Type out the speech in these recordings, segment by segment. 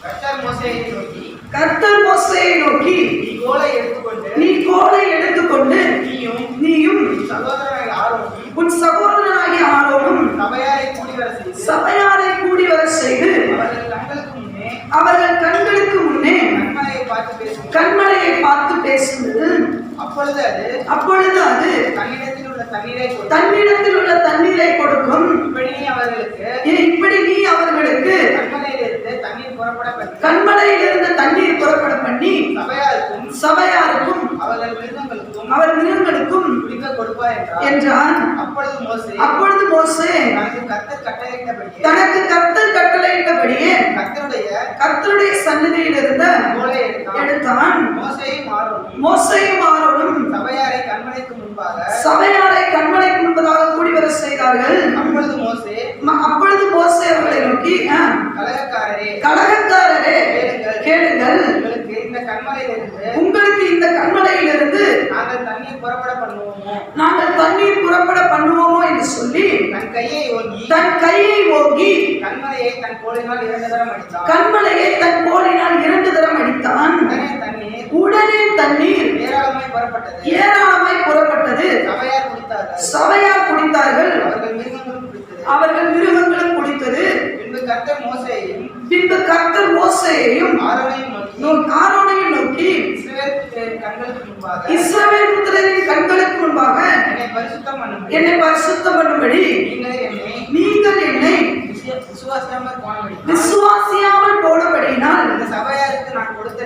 கர்த்தர் மோசேயை நோக்கி நீ கோலை எடுத்துக்கொண்டு நீயும் உன் சகோதரனாகிய ஆரோனும் சபையாரை கூடி வர செய்து அவர்கள் கண்களுக்கு முன்னே கண்மலையை பார்த்து பேசுகிறது. அப்பொழுது அது தன்னிடத்தில் உள்ள தண்ணீரை கொடுக்கும். இப்படி நீ அவர்களுக்கு கண்மலையில் இருந்து தண்ணீர் புறப்பட பண்ணி சபையாருக்கும் அவர் மிருகங்களுக்கும் என்றான். அப்பொழுது மோசே தனக்கு கர்த்தர் கட்டளையிட்டபடியே கர்த்தருடைய சந்நிதியில் இருந்த எடுத்தான். மோசேயும் ஆரோனும் சபையாரை கண்மலைக்கு முன்பதாக கூடி வர செய்தார்கள். அப்பொழுது மோசே அவர்களை நோக்கி கலகக்காரரே கேளுங்கள், உங்களுக்கு இந்த கண்மலையிலிருந்து நாங்கள் தண்ணீர் புறப்பட பண்ணுவோமோ என்று சொல்லி தன் கையை ஓங்கி கண்மலையை தன் கோலினால் 2 தரம் அடித்தான். உடனே தண்ணீர் ஏராளமாய் புறப்பட்டது. சபையார் குடித்தார்கள், அவர்கள் மிருகங்களும் குடித்தது. பின்பு கர்த்தர் மோசேயையும் ஆரோனையும் நோக்கி இஸ்ரவேல் புத்திரரின் கண்களுக்கு முன்பாக என்னை பரிசுத்தம் பண்ணும்படி நீங்கள் என்னை விசுவாசியாமல் போனபடியினால் இந்த சபையாருக்கு நான் கொடுத்த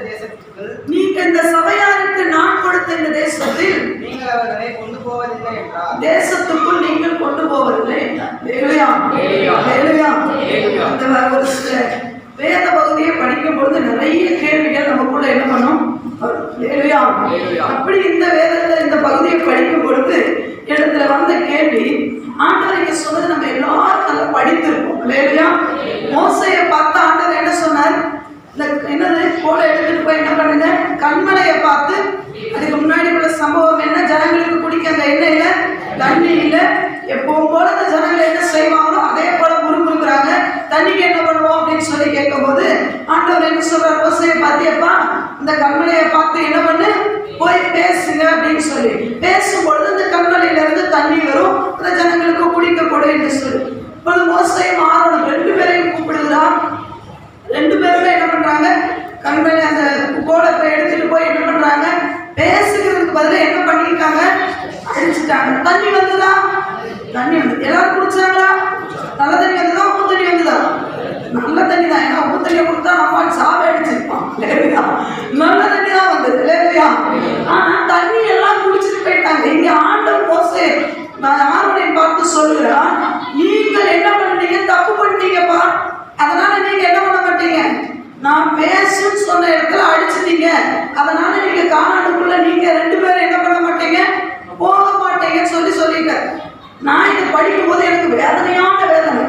இந்த தேசத்தில் நீங்கள் அவர்களை கொண்டு போவதில்லை என்றால் தேசத்துக்குள் நீங்கள் கொண்டு போவதில்லை என்றார். ஒரு சில வேத பகுதியை படிக்கும் பொழுது நிறைய கேள்விகள் நமக்குள்ள என்ன பண்ணும். அப்படி இந்த வேதத்தை இந்த பகுதியை படிக்கும் பொழுது இடத்துல வந்த கேள்வி, ஆண்டவருக்கு சொன்னது நம்ம எல்லாரும் நல்லா படித்திருப்போம். மோசையை பார்த்து ஆண்டவர் என்ன சொன்னார்? என்னது கோலை எடுத்துட்டு போய் என்ன பண்ணுங்க, கண்மலையை பார்த்து அதுக்கு முன்னாடி உள்ள சம்பவம் என்ன, ஜனங்களுக்கு குடிக்க அந்த எண்ணெயில தண்ணி இல்லை. எப்பவும் போல அந்த ஜனங்கள் என்ன செய்வாங்களோ அதே போல முறுமுறுக்கிறாங்க. தண்ணிக்கு என்ன பண்ணுவோம் அப்படின்னு சொல்லி கேட்கும் போது ஆண்டவர் என்ன சொல்றார்? மோசையை பார்த்தியப்பா இந்த கண்மலையை பார்த்து என்ன பண்ணு, போய் பேசுங்க அப்படின்னு சொல்லி பேசும்பொழுது அந்த கண்மலையில இருந்து தண்ணி வரும், அந்த ஜனங்களுக்கு குடிக்க கொடு என்று சொல்லி. இப்பொழுது மோசையும் ஆரோனும் 2 பேரையும் கூப்பிடுகிறார். 2 பேருமே என்ன பண்றாங்க, கண்மலை அந்த கோலத்தை எடுத்துட்டு போய் என்ன பண்றாங்க, பேசுகிறதுக்கு பதிலாக என்ன பண்ணிருக்காங்க, அடிச்சுட்டாங்க. தண்ணி வந்ததா? தண்ணி வந்து எல்லாரும் குடிச்சாங்களா? நல்ல தண்ணி வந்ததா? உப்பு தண்ணி வந்ததா? நல்ல தண்ணி தான். ஏன்னா உப்பு தண்ணியை கொடுத்தா நம்ம சாவை அடிச்சிருப்பான். நல்ல தண்ணி தான் வந்தது இல்லையா? ஆனா தண்ணி எல்லாம் குடிச்சிட்டு போயிட்டாங்க. இங்க ஆண்டவர் மோசே ஆரோனை பார்த்து சொல்லுகிறான், நீங்கள் என்ன பண்ணீங்க, தப்பு பண்ணிட்டீங்கப்பா. அதனால நீங்க என்ன பண்ண மாட்டீங்க, நான் பேசுன்னு சொன்ன இடத்துல அடிச்சுட்டீங்க. அதனால நீங்க கானானுக்குள்ள நீங்க 2 பேரும் என்ன பண்ண மாட்டீங்க, போக மாட்டீங்கன்னு சொல்லிட்டேன். நான் இதை படிக்கும் போது எனக்கு வேதனையான வேதனை.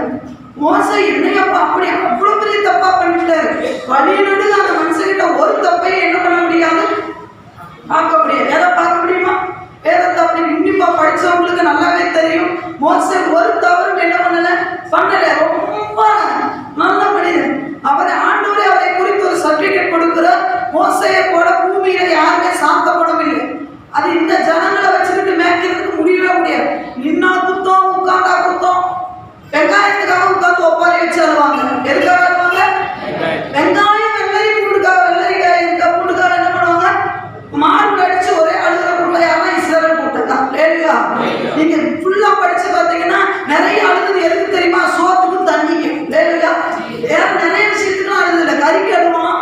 மோசே என்னையப்பா அப்படி அவ்வளவு பெரிய தப்பா பண்ணிட்டாரு. வழிநடுக அந்த மனுஷங்கிட்ட ஒரு தப்பையும் என்ன பண்ண முடியாது, பார்க்க முடியாது. எதை பார்க்க முடியுமா? வேதத்தை அப்படி உன்னிப்பா படிச்சவங்களுக்கு நல்லாவே தெரியும். மோசே ஒரு தவறும் என்ன பண்ணல. ரொம்ப நல்ல மனிதன். ஆண்டவரே அவரை குறித்து ஒரு சர்டிபிகேட் கொடுக்கிறார். மோசையை போல பூமியில யாருமே சாந்தப்படவில்லை. அது இந்த ஜனங்களை வச்சுக்கிட்டு மேய்க்கிறதுக்கு முடியவே முடியாது. நின்னா குத்தம், உட்கார்ந்தா குத்தம். வெங்காயத்துக்காக உட்கார்ந்து ஒப்பாரி வச்சு அழுவாங்க. எதுக்காக அழுவாங்க? வெங்காயம் வெள்ளரி வெள்ளரிக்காய் இருக்க பூண்டுக்காக என்ன பண்ணுவாங்க, மார்க் அடிச்சு ஒரே அழுகிற பிள்ளையாக இஸ்ரவேல் கூட்டம் தான். நீங்க ஃபுல்லா படிச்சு பார்த்தீங்கன்னா நிறைய அழுகுது. எதுக்கு தெரியுமா? சோத்துக்கும் தண்ணிக்கும். வேற நிறைய விஷயத்துக்கும் அழுதுல. கறிக்கு அழுவோம்,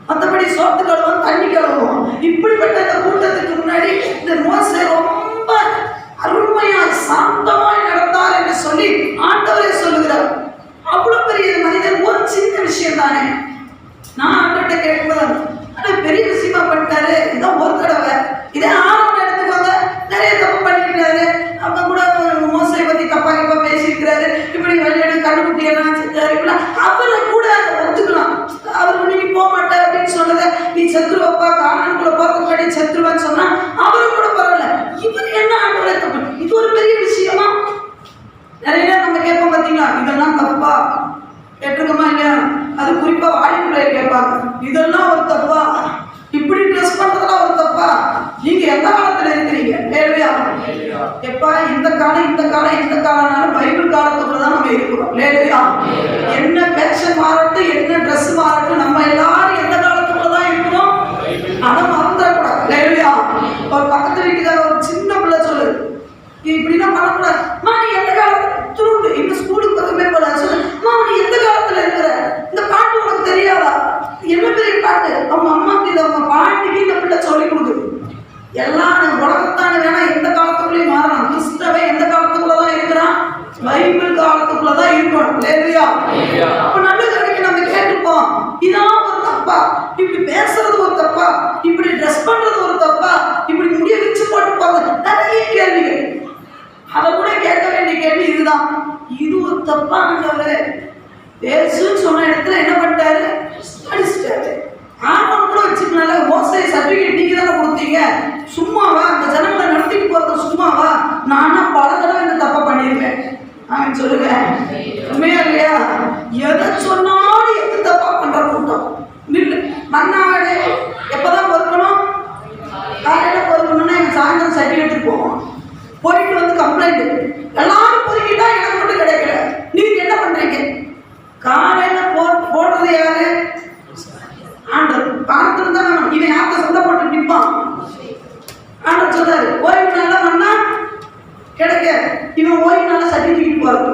மற்றபடி சோத்துக்கு அழுவோம், தண்ணிக்கு அழுவோம். இப்படிப்பட்ட இந்த கூட்டத்துக்கு முன்னாடி இந்த மோசே ரொம்ப அருமையா சாந்தமாய் நடந்தார் என்று சொல்லி ஆண்டவரே சொல்லுகிறார். அவ்வளவு பெரிய மனிதன் ஒரு சின்ன விஷயம் தானே. நான் ஆண்டவர்கிட்ட கேட்கும்போது ஆனா பெரிய விஷயமா பண்ணிட்டாரு. இதான் ஒரு தடவை. இதே ஆரோனை எடுத்துக்கோங்க, நிறைய தப்பு பண்ணிருக்காரு. அவங்க கூட மோசை பத்தி தப்பா இப்ப பேசியிருக்கிறாரு. இப்படி வெளியிட கண்டுபிடி எல்லாம் செஞ்சாரு. அவரை கூட ஒத்துக்கலாம். அவர் நீ போக மாட்ட அப்படின்னு சொன்னதை நீ செத்துருவப்பா, கானானுக்குள்ள பார்க்க முன்னாடி செத்துருவான்னு சொன்னா அவரு கூட பரவாயில்ல. இவர் என்ன ஆண்டவரை தப்பு, இது ஒரு பெரிய விஷயமா? நிறைய நேரம் நம்ம கேட்போம் பார்த்தீங்களா, இதெல்லாம் தப்பா கேட்டிருக்கோமா இல்லையா? அது குறிப்பா வாலிபுள்ள இதெல்லாம் ஒரு தப்பா? இப்படி ட்ரெஸ் பண்றதெல்லாம் ஒரு தப்பா? நீங்க எந்த காலத்துல இருக்கிறீங்க? லேலுயா. எப்பா இந்த காலம்னாலும் பைபிள் காலத்துக்குள்ளதான் நம்ம இருக்கிறோம். லேலுயா. என்ன பேஷன் மாறட்டும், என்ன ட்ரெஸ் மாறட்டும், நம்ம எல்லாரும் எந்த காலத்துக்குள்ளதான் இருக்கிறோம்? அதை மறந்துடக்கூடாது. லேலுயா. ஒரு பக்கத்து வீட்டுக்கார ஒரு சின்ன பிள்ளை சொல்லுது, இப்படிலாம் பண்ணக்கூடாது. நீ எந்த காலத்துல இந்த ஸ்கூலுக்கு பக்கமே போல சொல்லு, நீ எந்த காலத்துல இருக்கிற? இந்த பாட்டு உனக்கு தெரியாதா? என்ன பெரிய பாட்டு? அவங்க அம்மாக்கு இதை அவங்க பாட்டிக்கு இந்த பிள்ளை சொல்லி கொடுக்குது. எல்லாம் உலகத்தான வேணா எந்த காலத்துக்குள்ளேயும் மாறலாம். கிறிஸ்தவன் எந்த காலத்துக்குள்ளதான் இருக்கிறான்? பைபிள் காலத்துக்குள்ளதான் இருக்கணும். லேலுயா. அப்ப நல்ல கடைக்கு நம்ம கேட்டுப்போம், இதான் ஒரு தப்பா? இப்படி பேசுறது ஒரு தப்பா? இப்படி ட்ரெஸ் பண்றது ஒரு தப்பா? இப்படி முடிய வச்சு போட்டு போறது நிறைய கேள்விகள். அதை கூட கேட்க வேண்டிய கேள்வி இதுதான், இது ஒரு தப்பா? பேசுன்னு சொன்ன இடத்துல என்ன பண்ணிட்டாரு? அடிச்சிட்டாரு. ஆமாம் கூட வச்சுக்கனால மோசை சர்டிஃபிகேட் நீங்க தானே கொடுத்தீங்க, சும்மாவா? அந்த ஜனங்களை நடத்திட்டு போறது சும்மாவா? நானா பல தடவை இந்த தப்பா பண்ணியிருக்கேன். அவன் சொல்லுங்க, உண்மையா இல்லையா? எதை சொன்னாலும் எது தப்பா பண்ற கூட்டம். மண்ணாவடே எப்பதான் பொறுக்கணும்? காலையில பொறுக்கணும்னா எங்க சாயந்தரம் சர்டிஃபிகேட் போவோம். போயிட்டு வந்து கம்ப்ளைண்ட், எல்லாரும் பொறுக்கிட்டா எனக்கு மட்டும் கிடைக்கல, நீங்க என்ன பண்றீங்க? காலையில போடுறது யாரு? ஆண்டவர். பார்த்துட்டு தான் இவன் யார்த்த சொல்ல போட்டு நிற்பான். ஆண்டவர் சொல்றாரு, ஓய்வு நாள மண்ணா கிடைக்க, இவன் ஓய்வு நாள சர்டிஃபிகேட் போறது.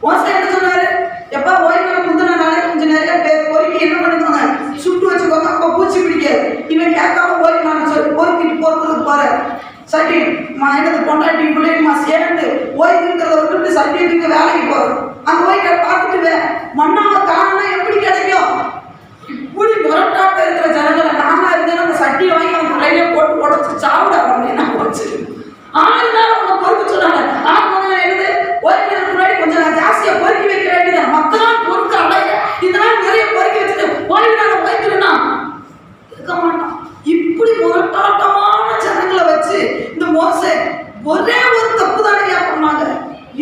மோசை என்ன சொன்னாரு? எப்ப ஓய்வு நாள் முந்தின நாளே கொஞ்சம் நிறைய பேர் பொறுக்கி என்ன பண்ணிக்கோங்க, சுட்டு வச்சுக்கோங்க, அப்ப பூச்சி பிடிக்காது. இவன் கேட்காம ஓய்வு நாள் சொல்லி பொறுக்கிட்டு போறதுக்கு போற சட்டி என்னது பொண்டாட்டி பிள்ளைமா சேர்ந்து ஓய்வு இருக்கிறத விட்டுட்டு சர்டிஃபிகேட் வேலைக்கு போறது. அந்த ஓய்வை பார்த்துட்டு மண்ணாவை காரணம் எப்படி கிடைக்கும்? இப்படி முரட்டாட்ட இருக்கிற ஜனங்களை நானா இருந்தா நம்ம சட்டியை வாங்கி அவன் தலையிலே போட்டு உடச்சு சாப்பிட அப்படின்னு போச்சு. 6 நாள் அவங்க பொறுக்க சொன்னாங்க. கொஞ்சம் எழுது ஓய்வு முன்னாடி கொஞ்சம் நான் ஜாஸ்தியா பொறுக்கி வைக்க வேண்டியதான். மற்ற நாள் பொறுக்க அடைய, இதனால் நிறைய பொறுக்கி வச்சுட்டு ஓய்வு நாள் ஓய்ந்துருனா இருக்க மாட்டான். இப்படி முரட்டாட்டமான ஜனங்களை வச்சு இந்த மோசை ஒரே ஒரு தப்பு தானே பண்ணாங்க.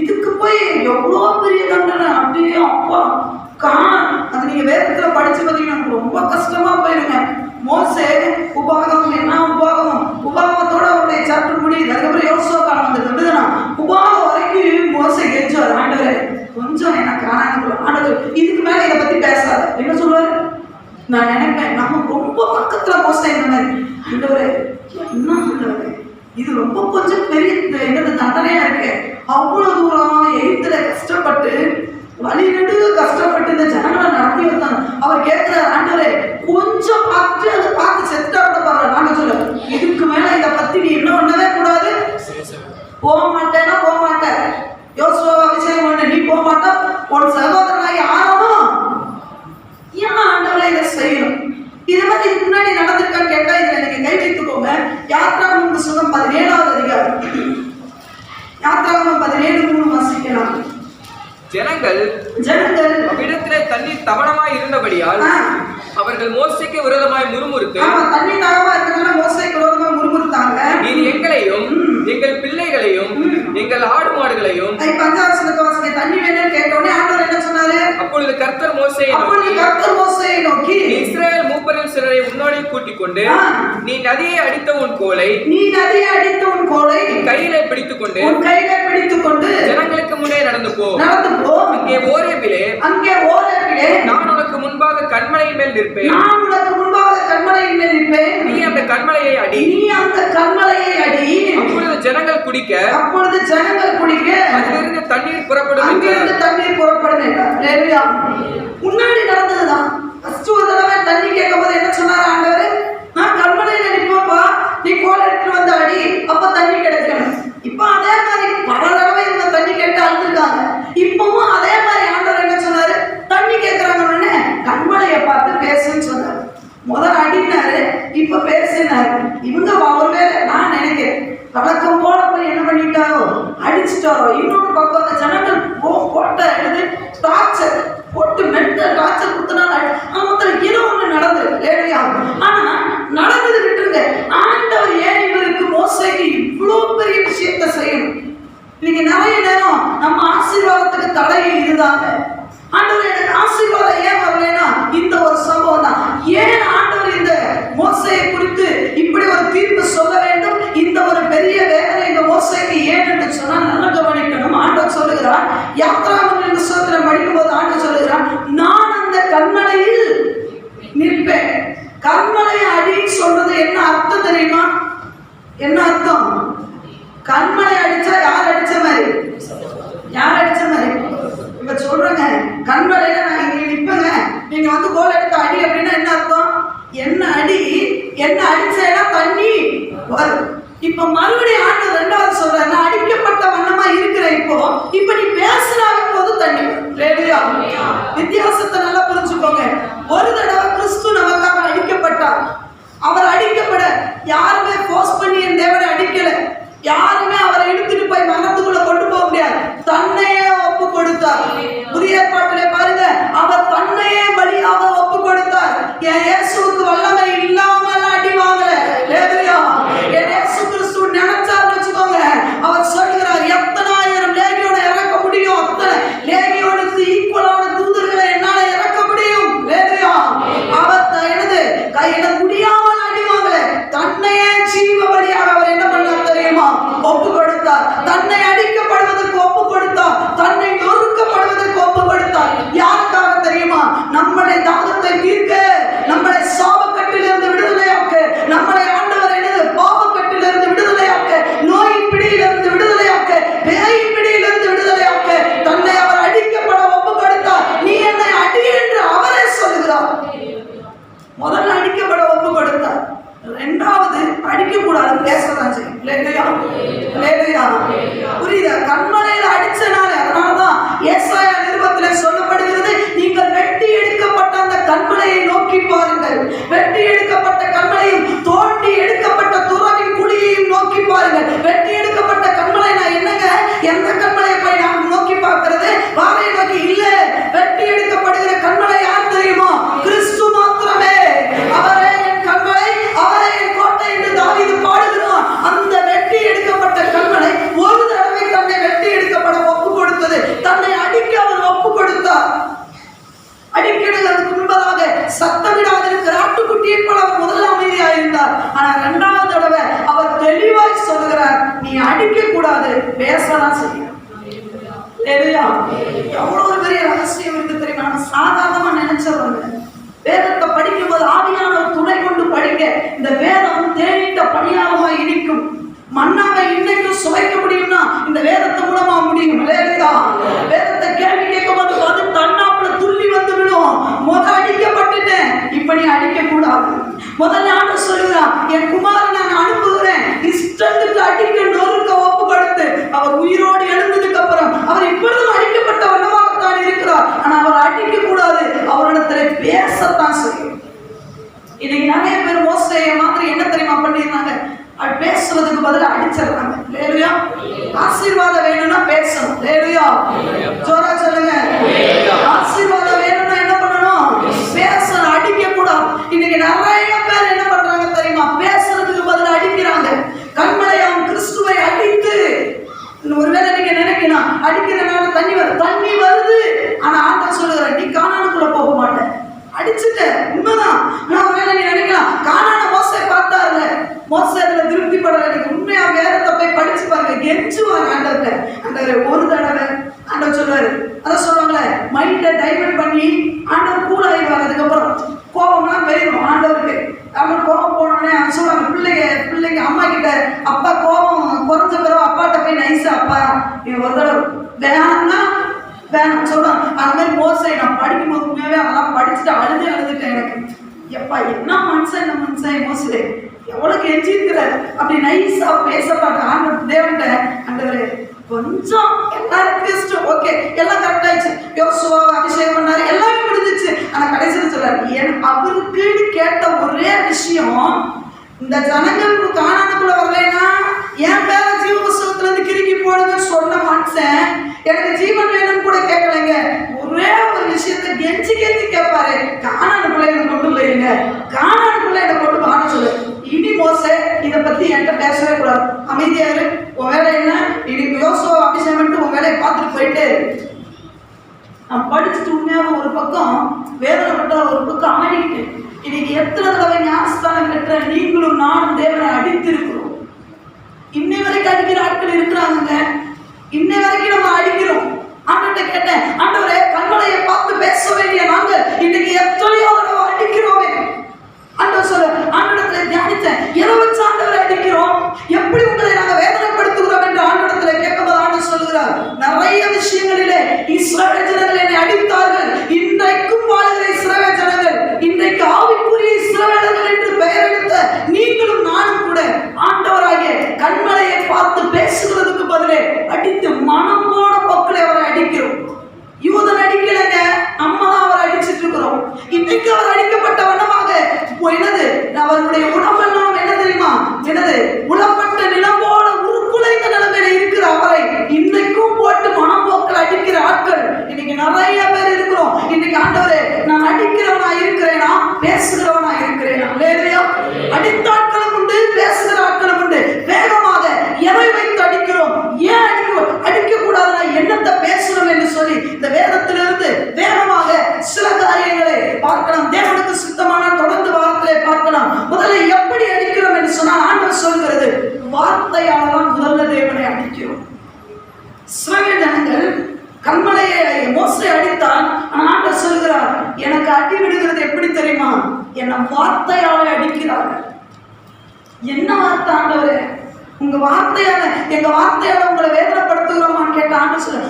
இதுக்கு போய் எவ்வளோ பெரிய தண்டனை. அப்படியே அப்பா அது நீங்க வேதத்துல படிச்சு பார்த்தீங்கன்னா ரொம்ப கஷ்டமா போயிருங்க. மோசே உபாகமம் என்ன உபாகமத்தோட அவருடைய சாப்டர் முடியுது. அதுக்கப்புறம் யோசுவா காலம் வந்தது. உபாகம் வரைக்கும் மோசே கெஞ்சுவார், ஆண்டவரே கொஞ்சம் எனக்கு ஆண்டவர் இதுக்கு மேல இதை பத்தி பேசாத. என்ன சொல்லுவாரு? நான் நினைப்பேன் நம்ம ரொம்ப பக்கத்துல மோசே இந்த மாதிரி, ஆண்டவரே என்ன ஆண்டவரே இது ரொம்ப கொஞ்சம் பெரிய என்னது தண்டனையா இருக்கு. அவ்வளவு தூரம் எழுத்துல கஷ்டப்பட்டு வழி நெடுக கஷ்டப்பட்டு இந்த ஜனங்களை நடத்தி வந்தாங்க. அவர் கேட்கிறார், ஆண்டவரே கொஞ்சம் பார்த்துட்டு அதை பார்த்து செத்தா கூட பரவாயில்ல. நாங்க சொல்ல இதுக்கு மேல இதை பத்தி நீ என்ன பண்ணவே கூடாது. போக மாட்டேன்னா போக மாட்டேன். யோசுவாவை அபிஷேகம் பண்ண நீ போக மாட்டா. உன் சகோதரனாகி ஆரணும் ஏன் ஆண்டவரை இதை செய்யணும்? இதை மாதிரி இதுக்கு முன்னாடி நடந்திருக்கான்னு கேட்டா இதுல நீங்க கை வைத்துக்கோங்க. யாத்ராகமம் புத்தகம் 17வது அதிகாரம், யாத்ராகமம் 17:3 வாசிக்கலாம். ஜனங்கள் அவ்விடத்திலே தண்ணீர் தவணமாய் இருந்தபடியால் அவர்கள் மோசேக்கு விரோதமாய் முறுமுறுத்து, தண்ணீர் தவணமா இருக்கிறதுனால மோசேக்கு விரோதமா முறுமுறுத்தாங்க. நீர் எங்களையும் எங்கள் பிள்ளைகளையும் எங்கள் ஆடு மாடுகளையும் தண்ணி வேணும்னு கேட்டோடனே ஆண்டவர் என்ன சொன்னாரு? அப்பொழுது கர்த்தர் மோசேயை நோக்கி இஸ்ரவேல் மூப்பரில் சிலரை உன்னோடே கூட்டிக் கொண்டு நீ நதியை அடித்த உன் கோலை கையிலே பிடித்துக் கொண்டு ஜனங்களுக்கு முன்னே நடந்து போ. அங்கே ஓரேபிலே நான் உனக்கு முன்பாக கன்மலையின் மேல் நிற்பேன். நீ அந்த கன்மலையை அடி. அப்பொழுது ஜனங்கள் குடிக்க அதிலிருந்து தண்ணீர் புறப்படும் என்றார். முன்னாடி நடந்ததுதான். ஒரு தடவை தண்ணி கேட்கும் போது என்ன சொன்னார் ஆண்டவர்? நான் கன்மலையில நிற்பப்பா, நீ கோல் எடுத்துட்டு வந்து அடி, அப்ப தண்ணி கிடைக்கணும். இப்ப அதே மாதிரி பல தடவை இந்த தண்ணி கேட்டு அழுதுருக்காங்க. இப்பவும் அதே மாதிரி ஆண்டவர் என்ன சொன்னாரு? தண்ணி கேட்கிறாங்க உடனே கண்மலையை பார்த்து பேசுன்னு சொன்னாரு. முதல் அடினாரு, இப்ப பேசினாரு. இவங்க ஒருவேளை நான் நினைக்கிறேன் வழக்கம் போல போய் என்ன பண்ணிட்டாரோ, அடிச்சுட்டாரோ. இன்னொரு பக்கம் அந்த ஜனங்கள் போட்ட எடுத்து டார்ச்சர் போட்டு மென்டல் டார்ச்சர் கொடுத்தனால ஏதோ ஒண்ணு நடந்தது. ஆனா நடந்தது விட்டுருங்க. ஆண்டவர் ஏன் இவருக்கு மோசைக்கு இவ்வளவு பெரிய விஷயத்த செய்யணும்? இன்னைக்கு நிறைய நேரம் நம்ம ஆசீர்வாதத்துக்கு தடையை இதுதாங்க. ஆண்டவர் எனக்கு ஆசீர்வாதம் ஏன் வரலன்னா இந்த ஒரு சம்பவம் தான். யாத்ராகம புத்தகத்தில் படிக்கும்போது ஆண்டவர் சொல்லுகிறான், நான் அந்த கண்மலையில் நிற்பேன். கண்மலையை அடின்னு சொல்றது என்ன அர்த்தம் தெரியுமா? என்ன அர்த்தம்? கண்மலை அடிச்சா யார் அடிச்ச மாதிரி? யார் அடிச்ச மாதிரி? இப்ப சொல்றேங்க, கண்மலையில நான் இங்க நிற்பேங்க, நீங்க வந்து கோல் எடுத்து அடி அப்படின்னா என்ன அர்த்தம்? என்ன அடி, என்ன அடிச்சேன்னா தண்ணி வரும். இப்ப மறுபடியும் ஆண்டவர் ரெண்டாவது சொல்றாரு, நான் அடிக்கப்பட்ட வண்ணமா இருக்கிறேன். இப்ப நீ பேசுறாங்க போது தண்ணி வரும். வித்தியாசத்தை நல்லா புரிஞ்சுக்கோங்க. ஒரு தடவை கிறிஸ்து நமக்காக அடிக்கப்பட்டார். அவர் அடிக்கப்பட யாருமே போர்ஸ் பண்ணி என் தேவனை அடிக்கல. யாருமே அவரை இழுத்துட்டு போய் மரணத்துக்குள்ள கொண்டு போக முடியாது. தன்னையே ஒப்பு கொடுத்தார். புதிய ஏற்பாட்டிலே பாருங்க, அவர் தன்னையே பலியாக ஒப்பு கொடுத்தார். என் இயேசுவுக்கு வல்லமை இல்லாமல் அடி வாங்கல. என் இயேசு கிறிஸ்து நினைச்சார்னு வச்சுக்கோங்க, அவர் சொல்கிறார், எத்தனாயிரம் லேகியோட இறக்க முடியும், அத்தனை லேகியோனுக்கு ஈக்குவலான தூதர்களை என்னால இறக்க முடியும். அவர் என்னது கையில முடியாமல் அடி வாங்கல. தன்னையே ஜீவ பலியாக அவர் என்ன பண்ணார் தெரியுமா? ஒப்பு கொடுத்தார். தன்னை அடிக்கப்படுவதற்கு ஒப்பு கொடுத்தார். தன்னை நொறுக்கப்படுவதற்கு ஒப்பு கொடுத்தார். யாருக்காக தெரியுமா? நம்முடைய தாகத்தை தீர்க்க, நம்மளை சாபக்கட்டிலிருந்து விடுதலையாக்க, நம்மளை ஆண்டவர் என்னது பாவக்கட்டிலிருந்து விடுதலையாக்க, நோயின் பிடியிலிருந்து விடுதலையாக்க, பேயின் பிடியிலிருந்து விடுதலையாக்க தன்னை அவர் அடிக்கப்பட ஒப்பு கொடுத்தார். நீ என்னை அடி என்று அவரே சொல்லுகிறார். முதல்ல அடிக்கப்பட ஒப்பு கொடுத்தார். ரெண்டாவது அடிக்க கூடாது, பேசதான் செய்யும். புரியுதா? கண்மலையில அடிச்சனால, அதனாலதான் ஏசாயா நிருபத்திலே சொல்லப்படுகிறது, நீங்கள் வெட்டி எடுக்கப்பட்ட அந்த கண்மலையை நோக்கி பாருங்கள். வெட்டி எடுக்கப்பட்ட கண்மலையும் தோண்டி எடுக்கப்பட்ட துறவின் குழியையும் நோக்கி பாருங்கள். வெட்டி எடுக்கப்பட்ட கண்மலை நான் என்னங்க, எந்த கண்மலையை போய் நாம் நோக்கி பார்க்கிறது? வாரையை நோக்கி இல்ல. வெட்டி எடுக்கப்படுகிற கண்மலை யார் தெரியுமா? கிறிஸ்து மாத்திரமே. அவரே என் கண்மலை, அவரே என் கோட்டை என்று தாவீது பாடுகிறான். அந்த வெட்டி எடுக்கப்பட்ட கண்மலை ஒரு தடவை தன்னை வெட்டி எடுக்கப்பட ஒப்பு கொடுத்தது. தன்னை அடிக்க அவர் ஒப்பு கொடுத்தார். அடிக்கிறதுக்கு முன்பதாக சத்தமிடாதிருக்கிற ஆட்டுக்குட்டியை போல அவர் முதல்ல அமைதியாக இருந்தார். ஆனா இரண்டாவது தடவை அவர் தெளிவாய் சொல்லுகிறார், நீ அடிக்க கூடாது, பேசலாம் செய்ய. எவ்வளவு ஒரு பெரிய ரகசியம் இருக்கு தெரியுமா? நம்ம சாதாரணமா நினைச்சவங்க வேதத்தை படிக்கும் போது ஆவியானவர் துணை கொண்டு படிக்க இந்த வேதம் தேனிட்ட பணியாரமா இனிக்கும். மண்ணாவை இன்னைக்கும் சுவைக்க முடியும்னா இந்த வேதத்தை மூலமா முடியும். வேதத்தை கேள்வி கேட்கும் போது அது தன்னாப்புல துள்ளி வந்து விடும். முதல் அடிக்கப்பட்டுட்டேன், இப்ப நீ அடிக்க கூடாது. முதல்ல ஆண்டு சொல்லுகிறான், என் குமாரன் நான் அனுப்புகிறேன், இஷ்டத்துக்கு அடிக்க நொறுக்க ஒப்பு கொடுத்து அவர் உயிரோடு எழுந்ததுக்கு அப்புறம் அவர் இப்பொழுதும் அடிக்கப்பட்ட வண்ணமாகத்தான் இருக்கிறார். ஆனா அவர் அடிக்க கூடாது, அவரிடத்துல பேசத்தான் செய்யும். இன்னைக்கு நிறைய பேர் மோசைய மாதிரி என்ன தெரியுமா பண்ணிருந்தாங்க? பேசுறதுக்கு பதில் அடிச்சிடறாங்க. ஆசீர்வாதம் வேணும்னா பேசணும். ஜோரா சொல்லுங்க. ஆசீர்வாதம் வேணும்னா என்ன பண்ணணும்? பேசணும், அடிக்க கூடாது. இன்னைக்கு நிறைய பேர் என்ன பண்றாங்க தெரியுமா? பேசுறதுக்கு பதில் அடிக்கிறாங்க. கண்மலையாம் கிறிஸ்துவை அடித்து, ஒருவேளை நீங்க நினைக்கலாம் அடிக்கிறனால தண்ணி வருது, தண்ணி வருது. ஆனா ஆண்டவர் சொல்லுகிறார், நீ கானானுக்குள்ள போக மாட்டேன், அடிச்சுட்ட. உண்மைதான். ஆனா ஒருவேளை நீ நினைக்கலாம், கானான மோசை பார்த்தாருல, மோசை அதுல திருப்தி படல. உண்மையா வேதத்தை போய் படிச்சு பாருங்க, கெஞ்சுவாங்க ஆண்டவர்கிட்ட. ஆண்டவர் ஒரு தடவை ஆண்டவர் சொல்லுவாரு, அதான் சொல்லுவாங்களே, மைண்டை டைவர்ட் பண்ணி ஆண்டவர் கூட ஆயிடுவாங்க. அதுக்கப்புறம் கோபம்லாம் பெரியணும் ஆண்டவருக்கு. அவர் கோபம் போனோடனே அவங்க சொல்லுவாங்க, பிள்ளைங்க அம்மா கிட்ட, அப்பா கோபம் குறைஞ்ச பிறகு அப்பாட்ட போய் நைஸா, அப்பா நீ ஒரு தடவை வேணாம்னா வேணாம் சொல்றான். அந்த மாதிரி மோசை நான் படிக்கும் போது உண்மையாவே அதெல்லாம் படிச்சுட்டு அழுதுட்டேன். எனக்கு எப்பா என்ன மனுஷன், இந்த மனுஷன் மோசே எவ்வளவு கெஞ்சிருக்கிறார். அப்படி நைஸா பேசப்பாட்ட ஆண்டவர் தேவன்ட்ட, ஆண்டவரே கொஞ்சம் எல்லாரும் ஓகே, எல்லாம் கரெக்ட் ஆயிடுச்சு. யோசுவா அபிஷேகம் பண்ணாரு, எல்லாமே முடிஞ்சிச்சு. ஆனா கடைசியில் சொல்றாரு, அவருக்கு கேட்ட ஒரே விஷயம், இந்த ஜனங்களுக்கு கானானுக்குள்ள வரலைன்னா என் பேர ஜீவ புஸ்தகத்துல இருந்து கிறுக்கி போடுங்கன்னு சொன்ன மனுஷன் எனக்கு ஜீவன் வேணும்னு கூட கேட்கலைங்க. ஒரே ஒரு விஷயத்த கெஞ்சி கேட்பாரு, கானானுக்குள்ள என்ன கொண்டு போயிருங்க, கானானுக்குள்ள என்ன கொண்டு போக சொல்லு. இனி மோசே இதை பத்தி என்கிட்ட பேசவே கூடாது, அமைதியாரு, உன் வேலை என்ன, இன்னைக்கு யோசுவா அபிஷேகம் உன் வேலையை பார்த்துட்டு போயிட்டு. நான் படிச்சுட்டு உண்மையாக ஒரு பக்கம் வேதனைப்பட்ட ஒரு பக்கம் ஆடிக்கிட்டு, இன்னைக்கு எத்தனை தடவை ஞானஸ்தானம் பெற்ற நீங்களும் நானும் தேவனை அடித்து இருக்கிறோம். இன்னை வரைக்கும் அடிக்கிற ஆட்கள் இருக்கிறாங்க. இன்னை வரைக்கும் நம்ம அடிக்கிறோம். ஆண்ட இஸ்ரவேல் ஜனங்கள் என்னை அடித்தார்கள், இன்றைக்கும் வாழ்கிற இஸ்ரவேல் ஜனங்கள், இன்றைக்கு ஆவிக்குரிய இஸ்ரவேலர்கள் என்று பெயர் எடுத்த நீங்களும் நானும் கூட ஆண்டவராகிய கண்மலையை பார்த்து பேசுகிறதுக்கு பதிலே அடித்து மனம் போன போக்களை அவரை அடிக்கிறோம். யூதன் அடிக்கலைங்க, நம்ம தான் அவரை அடிச்சிட்டு இருக்கிறோம். இன்னைக்கு அவர் அடிக்கப்பட்ட வண்ணமாக என்னது அவருடைய உடம்பெல்லாம் என்ன தெரியுமா, என்னது உளப்பட்ட நிலம் போல உருக்குலைந்த நிலைமையில இருக்கிற அவரை இன்னைக்கும் போட்டு மனம் போக்கள் அடிக்கிற ஆட்கள் இன்னைக்கு நிறைய பேர் இருக்கிறோம். இன்னைக்கு ஆண்டவரே நான் அடிக்கிறவனா இருக்கிறேனா, பேசுகிறவனா இருக்கிறேனா? இல்லையா? அடித்த ஆட்களும் உண்டு, பேசுகிற ஆட்களும் உண்டு. வேகமாக எதை வைத்து அடிக்கிறோம், ஏன் அடிக்க கூடாதுன்னா என்னத்தை பேசணும் என்று சொல்லி இந்த வேதத்திலிருந்து வேகமாக சில காரியங்களை பார்க்கலாம். தேவனுக்கு சுத்தமான தொடர்ந்து வார்த்தையை பார்க்கலாம். முதல்ல எப்படி அடிக்கிறோம் என்று சொன்னால் ஆண்டவர் சொல்கிறது, வார்த்தையால தான் முதல்ல தேவனை அடிக்கிறோம். இஸ்ரவேல் ஜனங்கள் கண்மலையை மோசே அடித்தான். ஆண்டவர் சொல்கிறார், எனக்கு அடி விடுகிறது எப்படி தெரியுமா, என்ன வார்த்தையால அடிக்கிறார்கள். என்ன வார்த்தை ஆண்டவரே? உங்க வார்த்தையால, எங்க வார்த்தையால உங்களை வேதனைப்படுத்துகிறோமான்னு கேட்ட ஆண்டவர் சொல்ல,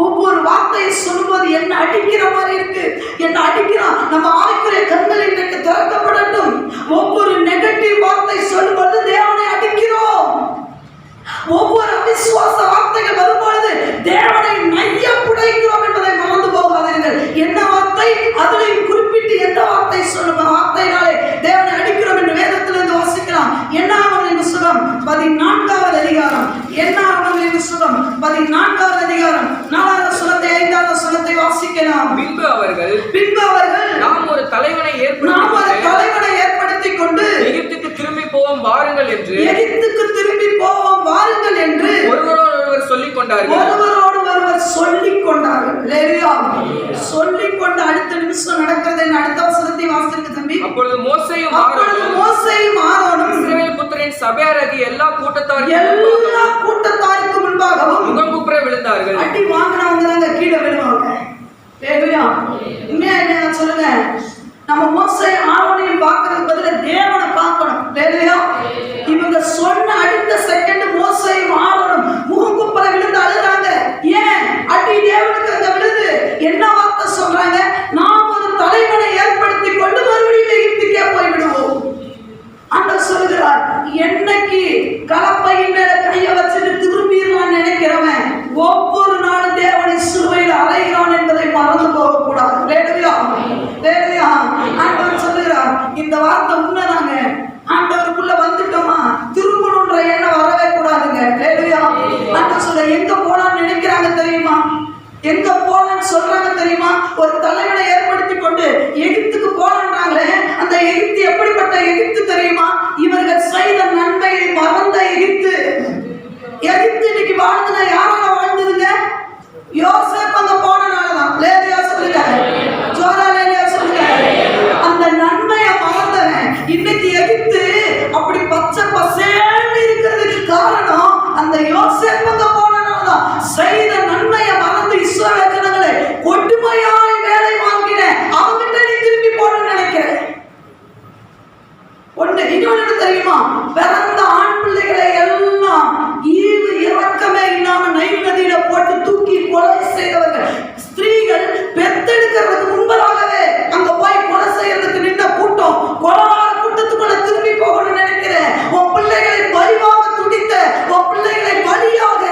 ஒவ்வொரு வார்த்தையை சொல்லும்போது என்ன அடிக்கிற மாதிரி இருக்கு, என்ன அடிக்கிறான். நம்ம ஆவிக்குரிய கண்கள் இன்றைக்கு திறக்கப்படட்டும். ஒவ்வொரு நெகட்டிவ் வார்த்தை சொல்லும்போது தேவனை அடிக்கிறோம். ஒவ்வொரு அவிசுவாச வார்த்தைகள் வரும்பொழுது தேவனை நைய புடைக்கிறோம் என்பதை மறந்து போகாதீர்கள். என்ன வார்த்தை, அதிலையும் குறிப்பிட்டு எந்த வார்த்தை சொல்லும் வார்த்தையினாலே தேவனை அடிக்கிறோம் என்று வேதத்திலிருந்து வாசிக்கலாம். என்னாகும் என்று சுகம் 14வது அதிகாரம், என்னாகும் என்று சுகம் 14வது அதிகாரம் 4வது சுகத்தை 5வது சுகத்தை வாசிக்கலாம். பின்பு அவர்கள் நாம் ஒரு தலைவனை ஏற்படுத்திக் கொண்டு எகிப்துக்கு திரும்பி போவோம் வாருங்கள் என்று ஒருவரோடு சொல்லிக் கொண்டார்கள். சொல்லிக் கொண்டு அடுத்த நிமிஷம் நடக்கிறது. அடுத்த வசனத்தை வாசிக்க தம்பி. அப்பொழுது மோசேயும் ஆரோனும் இஸ்ரவேல் புத்திரரின் சபையாராகிய எல்லா கூட்டத்தாருக்கு முன்பாகவும் முகங்குப்புற விழுந்தார்கள். அடி வாங்கினவங்க தாங்க கீழே விழுவாங்க. உண்மையா சொல்லுங்க, நம்ம மோசே ஆரோனையும் பார்க்கறதுக்கு பதிலா தேவனை பார்க்கணும். இவங்க சொன்ன அடுத்த செகண்ட் மோசேயும் ஆரோனும் முகங்குப்புற விழுந்து அழுகிறாங்க. ஏன் அடி தேவனுக்கு அங்க விழுது? என்ன வார்த்தை சொல்றாங்க, நாம் ஒரு தலைவனை ஏற்படுத்தி கொண்டு மறுபடியும் எகிப்துக்கே போய்விடுவோம். ஆண்டவர் சொல்கிறார், என்னைக்கு கலப்பையின் மேல கைய வச்சுட்டு திரும்பிடுவான்னு நினைக்கிறவன் ஒவ்வொரு நாளும் தேவனை சிலுவையில் அறைகிறான் என்பதை மறந்து போகக்கூடாது. ஆண்டவர் சொல்லுகிறார், இந்த வார்த்தை உண்மைதாங்க. ஆண்டவருக்குள்ள வந்துட்டோமா திரும்பணுன்ற எண்ணம் வரவே கூடாதுங்க. ஆண்டவர் சொல்ல, எங்க போலான்னு நினைக்கிறாங்க தெரியுமா, எங்க போலான்னு சொல்றாங்க தெரியுமா? ஒரு தலைவனை ஏற்படுத்தி கொண்டு எகிப்துக்கு போலான்றாங்களே, அந்த எகிப்து எப்படிப்பட்ட எகிப்து தெரியுமா? இவர்கள் செய்த நன்மையை மறந்த எகிப்து. எகிப்து இன்னைக்கு வாழ்ந்தது யாரால வாழ்ந்ததுங்க? யோசேப் அங்க போனனாலதான். லேலியா சொல்லுங்க, ஜோரா லேலியா சொல்லுங்க. அந்த நன்மையை மறந்தவன் இன்னைக்கு எகிப்து அப்படி பச்சை பசேன்னு இருக்கிறதுக்கு காரணம் அந்த யோசேப் அங்க போனனாலதான். செய்த நன்மையை மறந்து இஸ்ரவேல் ஜனங்களை கொடுமையாய் வேலை வாங்கின அவங்கிட்ட நீ திரும்பி போகணும்னு நினைக்கிறேன். இன்னொன்னு தெரியுமா, பிறந்த ஆண் பிள்ளைகளை எல்லாம் ஈவு இறக்கமே இல்லாம நைல் நதியில போட்டு தூக்கி கொலை செய்தவர்கள். ஸ்திரீகள் பெத்தெடுக்கிறதுக்கு முன்பதாகவே அங்க போய் கொலை செய்யறதுக்கு நின்ற கூட்டம், கொலவார கூட்டத்துக்குள்ள திரும்பி போகணும்னு நினைக்கிறேன். உன் பிள்ளைகளை பலியாக துடித்த, உன் பிள்ளைகளை பலியாக,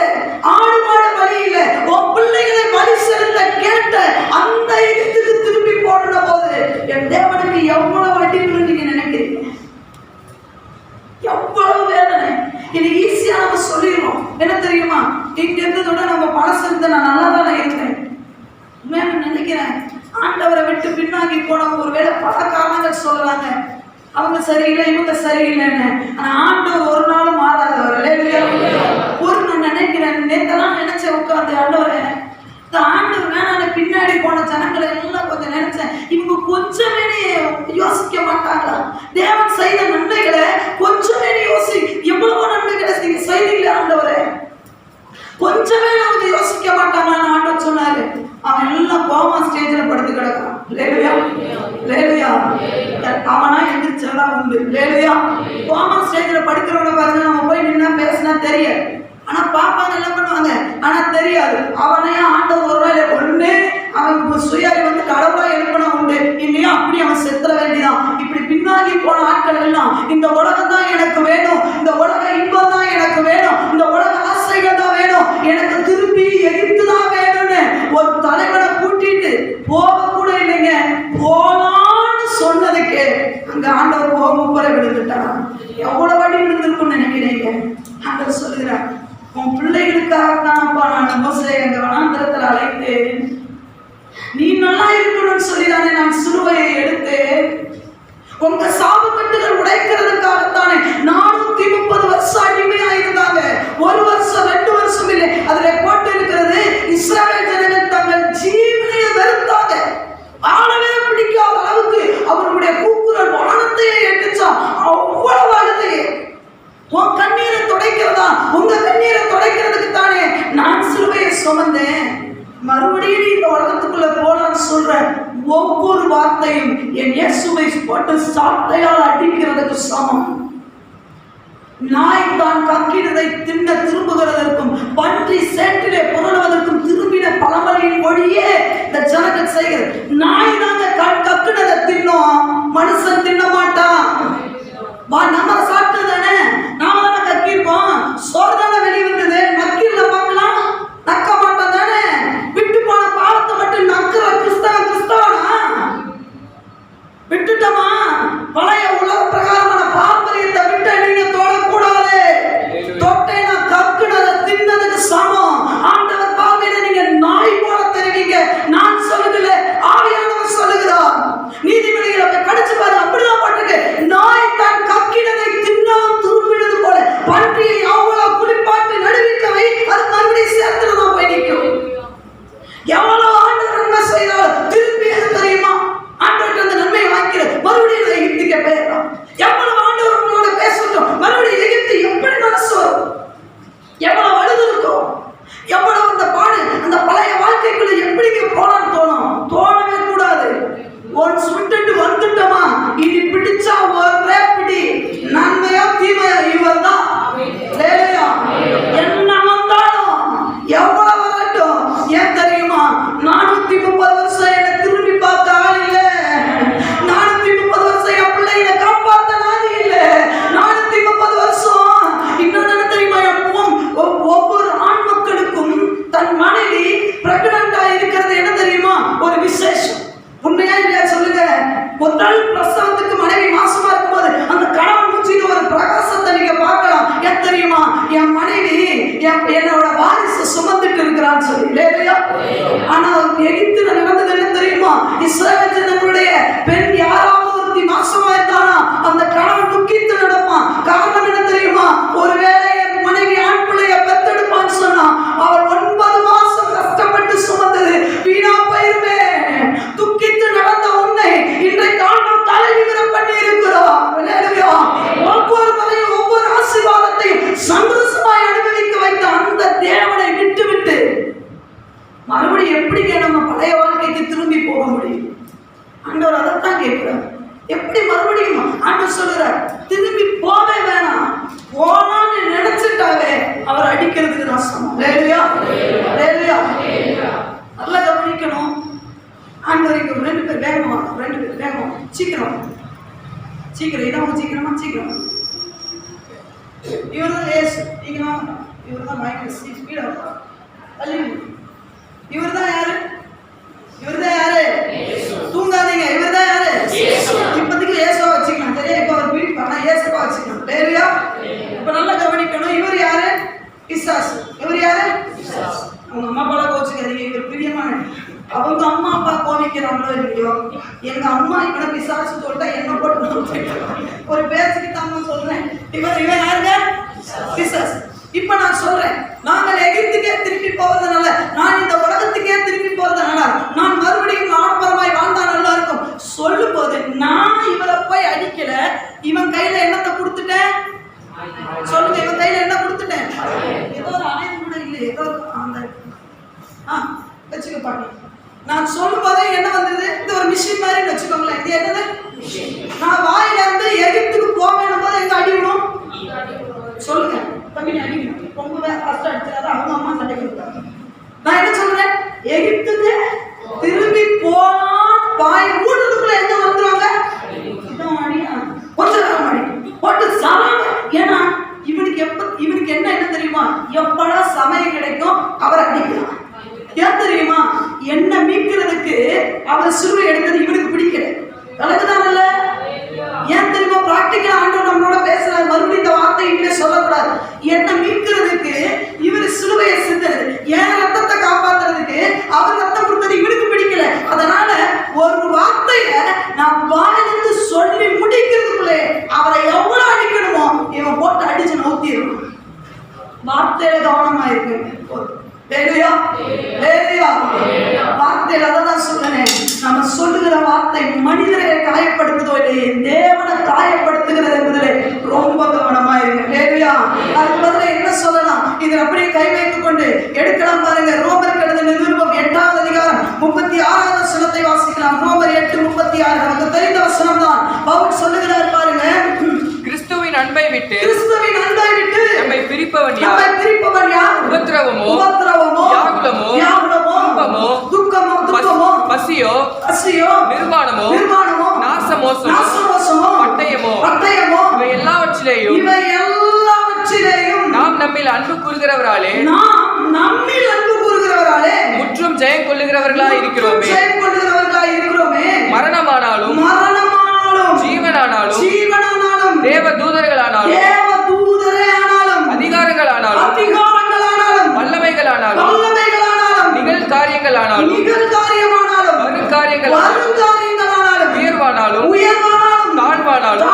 ஆடு மாடு பலி இல்ல, உன் பிள்ளைகளை பலி செலுத்த கேட்ட அந்த இடத்துக்கு திரும்பி போடுற போது என் தேவனுக்கு எவ்வளவு அடி நீங்க நினைக்கிறீங்க? எவ்வளவு வேதனை. இது ஈஸியா நம்ம சொல்லிடுவோம். என்ன தெரியுமா, இங்க இருந்ததோட நம்ம பழசு இருந்த நான் நல்லா தானே இருந்தேன் நினைக்கிறேன். ஆண்டவரை விட்டு பின்னாடி போனவங்க ஒருவேளை பல காரணங்கள் சொல்லலாங்க, அவங்க சரியில்லை இவங்க சரியில்லைன்னு. ஆனா ஆண்டவர் ஒரு நாளும் மாறாதவர். ஒரு நான் நினைக்கிறேன், நேத்தெல்லாம் நினைச்சேன் உட்காந்து, ஆண்டவரை இந்த ஆண்டவர் வேணான்னு பின்னாடி போன ஜனங்களை எல்லாம் கொஞ்சம் நினைச்சேன், இவங்க கொஞ்சமே யோசிக்க மாட்டாங்களா? தேவன் செய்த நன்மைகளை கொஞ்சமே யோசி. எவ்வளவோ நன்மைகளை செய்தீங்களே ஆண்டவரே, கொஞ்சமே அவங்க யோசிக்க மாட்டாங்களான்னு ஆண்டவர் சொன்னாரு. அவன் எல்லாம் கோமா ஸ்டேஜ்ல படுத்து கிடக்கான். அவனா எந்திரிச்சா உண்டு. கோமா ஸ்டேஜ்ல படுக்கிறவங்க பாருங்க, நம்ம போய் நின்னா பேசினா தெரியாது. ஆனா பாப்பாங்க என்ன பண்ணுவாங்க, ஆனா தெரியாது. அவனையா ஆண்டவர் ஒரு நாள் ஒண்ணு அவன் சுயாரி வந்து கடவுளா எழுப்பினா உண்டு, இல்லையா அப்படி அவன் செத்துற வேண்டியதான். இப்படி பின்னாடி போன ஆட்கள் எல்லாம் இந்த உலகம் தான் எனக்கு வேணும், இந்த உலக இன்பம் தான் எனக்கு வேணும், இந்த உலக ஆசைகள் தான் வேணும், எனக்கு திருப்பி எகிப்து தான் வேணும்னு ஒரு தலைவனை கூட்டிட்டு போக கூட இல்லைங்க. போலான்னு சொன்னதுக்கு அங்க ஆண்டவர் கோபம் போல விழுந்துட்டான். எவ்வளவு அடி விழுந்திருக்கும்னு நினைக்கிறீங்க? ஆண்டவர் சொல்லுகிறார், உன் பிள்ளைகளுக்காக தானப்பா நான் மோசேயை அந்த வனாந்திரத்தில் அழைத்து நீ நல்லா இருக்கணும்னு சொல்லிதானே நான் சிலுவையை எடுத்து உங்க சாபக்கட்டுகள் உடைக்கிறதுக்காகத்தானே 430 வருஷம் அடிமையா இருந்தாங்க. 1 வருஷம் 2 வருஷம் இல்லை, அதுல போட்டு இருக்கிறது இஸ்ரவேல் ஜனங்கள் தங்கள் ஜீவனையை வெறுத்தாங்க. ஆளவே பிடிக்காத அளவுக்கு அவருடைய கூக்குரல் வானத்தையே எட்டுச்சா. அவ்வளவு அழுதையே. உன் கண்ணீரை துடைக்கிறதா, உங்க கண்ணீரை துடைக்கிறதுக்கு தானே நான் சிலுவையை சுமந்தேன். மறுபடியும் இந்த உலகத்துக்குள்ள போலான்னு சொல்ற ஒவ்வொரு வார்த்தையும் என் இயேசுவை போட்டு சாட்டையால் அடிக்கிறதுக்கு சமம். நாய் தான் கக்கினதை தின்ன திரும்புகிறதற்கும் பன்றி சேற்றிலே புரளுவதற்கும் திரும்பின பழமொழியின் மொழியே இந்த ஜனங்கள் செய்கிறது. நாய் தாங்க கக்குனதை தின்னோம், மனுஷன் தின்ன மாட்டான். நம்ம சாப்பிட்டு தானே, நாம தானே கக்கிருக்கோம், சோறு தானே வெளியே வந்தது, நக்கீர்ல பார்க்கலாம், நக்க மாட்டோம் தானே. விட்டு போன பாவத்தை மட்டும் நக்குற கிறிஸ்தவனா விட்டுட்டோமா? பழைய உலக பிரகாரமான பாரம்பரியத்தை விட்டு நீங்க தொடக்கூடாது. தொட்டை நான் கக்குனதை தின்னதுக்கு சமம். ஆண்டவர் பாவையில நீங்க நாய் போல தெரிவிங்க. நான் சொல்லுதல, ஆவியானவர் சொல்லுகிறார். நீதிபதிகளை போய் கடிச்சு பாரு, அப்படிதான் போட்டிருக்கு. நாய் தான் கக்கினதை தின்னவன் துருவினது போல பன்றியை அவ்வளவு குளிப்பாட்டு நடுவிக்கவை அது மறுபடியும் சேர்த்துதான் போய் நிற்கும். எவ்வளவு ஆண்டவர் நன்மை செய்தாலும் திருப்பி எது தெரியுமா? ஆண்டவர்கிட்ட அந்த நன்மையை வாங்கிக்கிறது மறுபடியும் எகிப்துக்கு போயிடலாம். எவ்வளவு ஆண்டவர் உங்களோட பேசட்டும், மறுபடியும் எகிப்து எப்படி மனசு வரும்? எவ்வளவு அழுது இருக்கும், எவ்வளவு அந்த பாடு, அந்த பழைய வாழ்க்கைக்குள்ள எப்படிங்க போலான்னு தோணவே கூடாது. ஒன்ஸ் விட்டுட்டு வந்துட்டோமா, இனி பிடிச்சா ஒரே பிடி, நன்மையா தீமையா இவர் தான். என்ன வந்தாலும் எவ்வளவு வரட்டும். ஏன் தெரியுமா? 430 வருஷம் என்ன திரும்பி பார்த்த ஆள் இல்ல. 430 வருஷம் என் பிள்ளைகளை காப்பாத்த நாள் இல்ல. 430 வருஷம் இன்னொன்னு என்ன தெரியுமா? ஒவ்வொரு ஆண் மக்களுக்கும் தன் மனைவி பிரெக்னண்டா இருக்கிறது என்ன தெரியுமா? ஒரு விசேஷம். உண்மையா இல்லையா சொல்லுங்க? முதல் பிரசவத்துக்கு மனைவி மாசமா இருக்கும்போது அந்த கணவன் மூச்சில ஒரு பிரகாசத்தை நீங்க பார்க்கலாம். ஏன் தெரியுமா? என் மனைவி என்னோட வாரிசு சுமந்துட்டு இருக்கிறான்னு சொல்லி. இல்லையா? ஆனா எகிப்துல நடந்தது என்ன தெரியுமா? இஸ்ரவேல் ஜனங்களுடைய பெண் யாராவது ஒருத்தி மாசமா இருந்தானா அந்த கணவன் துக்கித்து நடப்பான். காரணம் என்ன தெரியுமா? ஒருவேளை என் மனைவி ஆண் பிள்ளைய பெத்தெடுப்பான்னு சொன்னா அவள் 9 மாசம் கஷ்டப்பட்டு சுமந்தது வீணா போயிருமே. துக்கித்து நடந்த உன்னை இன்றைக்கு ஆண்டவர் தலை நிமிரம் பண்ணி இருக்கிறார். ஒவ்வொரு முறையும் ஒவ்வொரு ஆசீர்வாதத்தையும் சந்தோஷமாய் அனுபவிக்க வைத்த அந்த தேவனை விட்டு மறுபடியும் எப்படிங்க நம்ம பழைய வாழ்க்கைக்கு திரும்பி போக முடியும்? ஆண்டவர் அதைத்தான் கேட்கிறார். எப்படி மறுபடியும் ஆண்டவர் சொல்லுறார், திரும்பி போவே வேணாம், போனான்னு நினைச்சிட்டாவே அவர் அடிக்கிறதுக்கு நான் சமம். நல்லா கவனிக்கணும். ஆண்டவர் இங்க 2 பேர் வேகமா, 2 பேர் வேகம், சீக்கிரம் இதான் சீக்கிரம். இவர் தான் ஏசு. இவர் தான் மைக்கேல் ஸ்பீடா தள்ளி. இவர் தான் யாரு? தூங்காதீங்க. இவர் தான் யாரு? இப்போதைக்கு ஏசுவா வச்சுக்கலாம். சரியா? இப்போ அவர் வீடு பண்ணா ஏசுவா வச்சுக்கலாம். சரியா? இப்ப நல்லா கவனிக்கணும். இவர் யாரு? பிசாசு. இவர் யாரு? அவங்க அம்மா அப்பா கோச்சுக்காதீங்க. இவர் பிரியமான அவங்க அம்மா அப்பா கோவிக்கிறாங்களோ இல்லையோ, எங்க அம்மா இவனை பிசாசு சொல்லிட்டா என்ன போட்டு ஒரு பேச்சுக்கு தான் சொல்றேன். இவர் யாருங்க? பிசாசு. இப்ப நான் சொல்றேன், நாங்கள் எகிப்துக்கே திரும்பி போவதனால, நான் இந்த உலகத்துக்கே திரும்பி போவதனால, நான் மறுபடியும் ஆடம்பரமாய் வாழ்ந்தா நல்லா இருக்கும் சொல்லும் போது நான் இவரை போய் அடிக்கல. இவன் கையில என்னத்தை கொடுத்துட்டேன் சொல்லுங்க? இவன் கையில என்ன கொடுத்துட்டேன்? ஏதோ ஒரு ஆயுதம் கூட இல்லை, ஏதோ அந்த வச்சுக்க பாட்டி. நான் சொல்லும் போதே என்ன வந்தது? இது ஒரு மிஷின் மாதிரி வச்சுக்கோங்களேன். இது என்னது? நான் வாயில இருந்து எகிப்துக்கு போவேன் போது எங்க அடிக்கணும் சொல்லுங்க? தம்பி அடிக்கணும். ரொம்ப சொல்றார், என்னை மீட்கிறதுக்கு இவர் சிலுவையை சிந்தது, என் ரத்தத்தை காப்பாத்துறதுக்கு அவர் ரத்தம் கொடுத்தது இவனுக்கு பிடிக்கல. அதனால ஒரு வார்த்தைய நான் வாயிலிருந்து சொல்லி முடிக்கிறதுக்குள்ளே அவரை எவ்வளவு அடிக்கணுமோ இவன் போட்டு அடிச்சு நோத்திடணும். வார்த்தையில கவனமா இருக்கு. வார்த்தையில தான் சொல்லுறேன். நம்ம சொல்லுகிற வார்த்தை மனிதரை காயப்படுத்துதோ இல்லையே, தேவனை காயப்படுத்துகிறது என்பதிலே ரொம்ப கவனமா இருக்கு. அதுக்கு பதில என்ன சொல்லலாம்? இதில் அப்படியே கை வைத்துக் கொண்டு எடுக்கலாம் பாருங்க. ரோமர் எழுதின நிருபம் 8வது அதிகாரம் 36வது வசனத்தை வாசிக்கலாம். ரோமர் 8:36 நமக்கு தெரிந்த வசனம் தான். பவுல் சொல்லுகிறார் பாருங்க, கிறிஸ்துவின் அன்பை விட்டு நம்மை பிரிப்பவன் யார்? உபத்திரவமோ வியாகுலமோ துக்கமோ பசியோ நிர்வாணமோ நாசமோ பட்டயமோ இவை எல்லாவற்றிலேயும் நாம் நம்மில் அன்பு கூறுகிறவராலே முற்றும் ஜெயம் கொள்ளுகிறவர்களாய் இருக்கிறோமே. மரணமானாலும் ஜீவனானாலும் தேவ தூதர்களானாலும் அதிகாரங்களானாலும் வல்லமைகளானாலும் நிகழ்காரியங்களானாலும் வருங்காரியங்களானாலும் உயர்வானாலும் தாழ்வானாலும்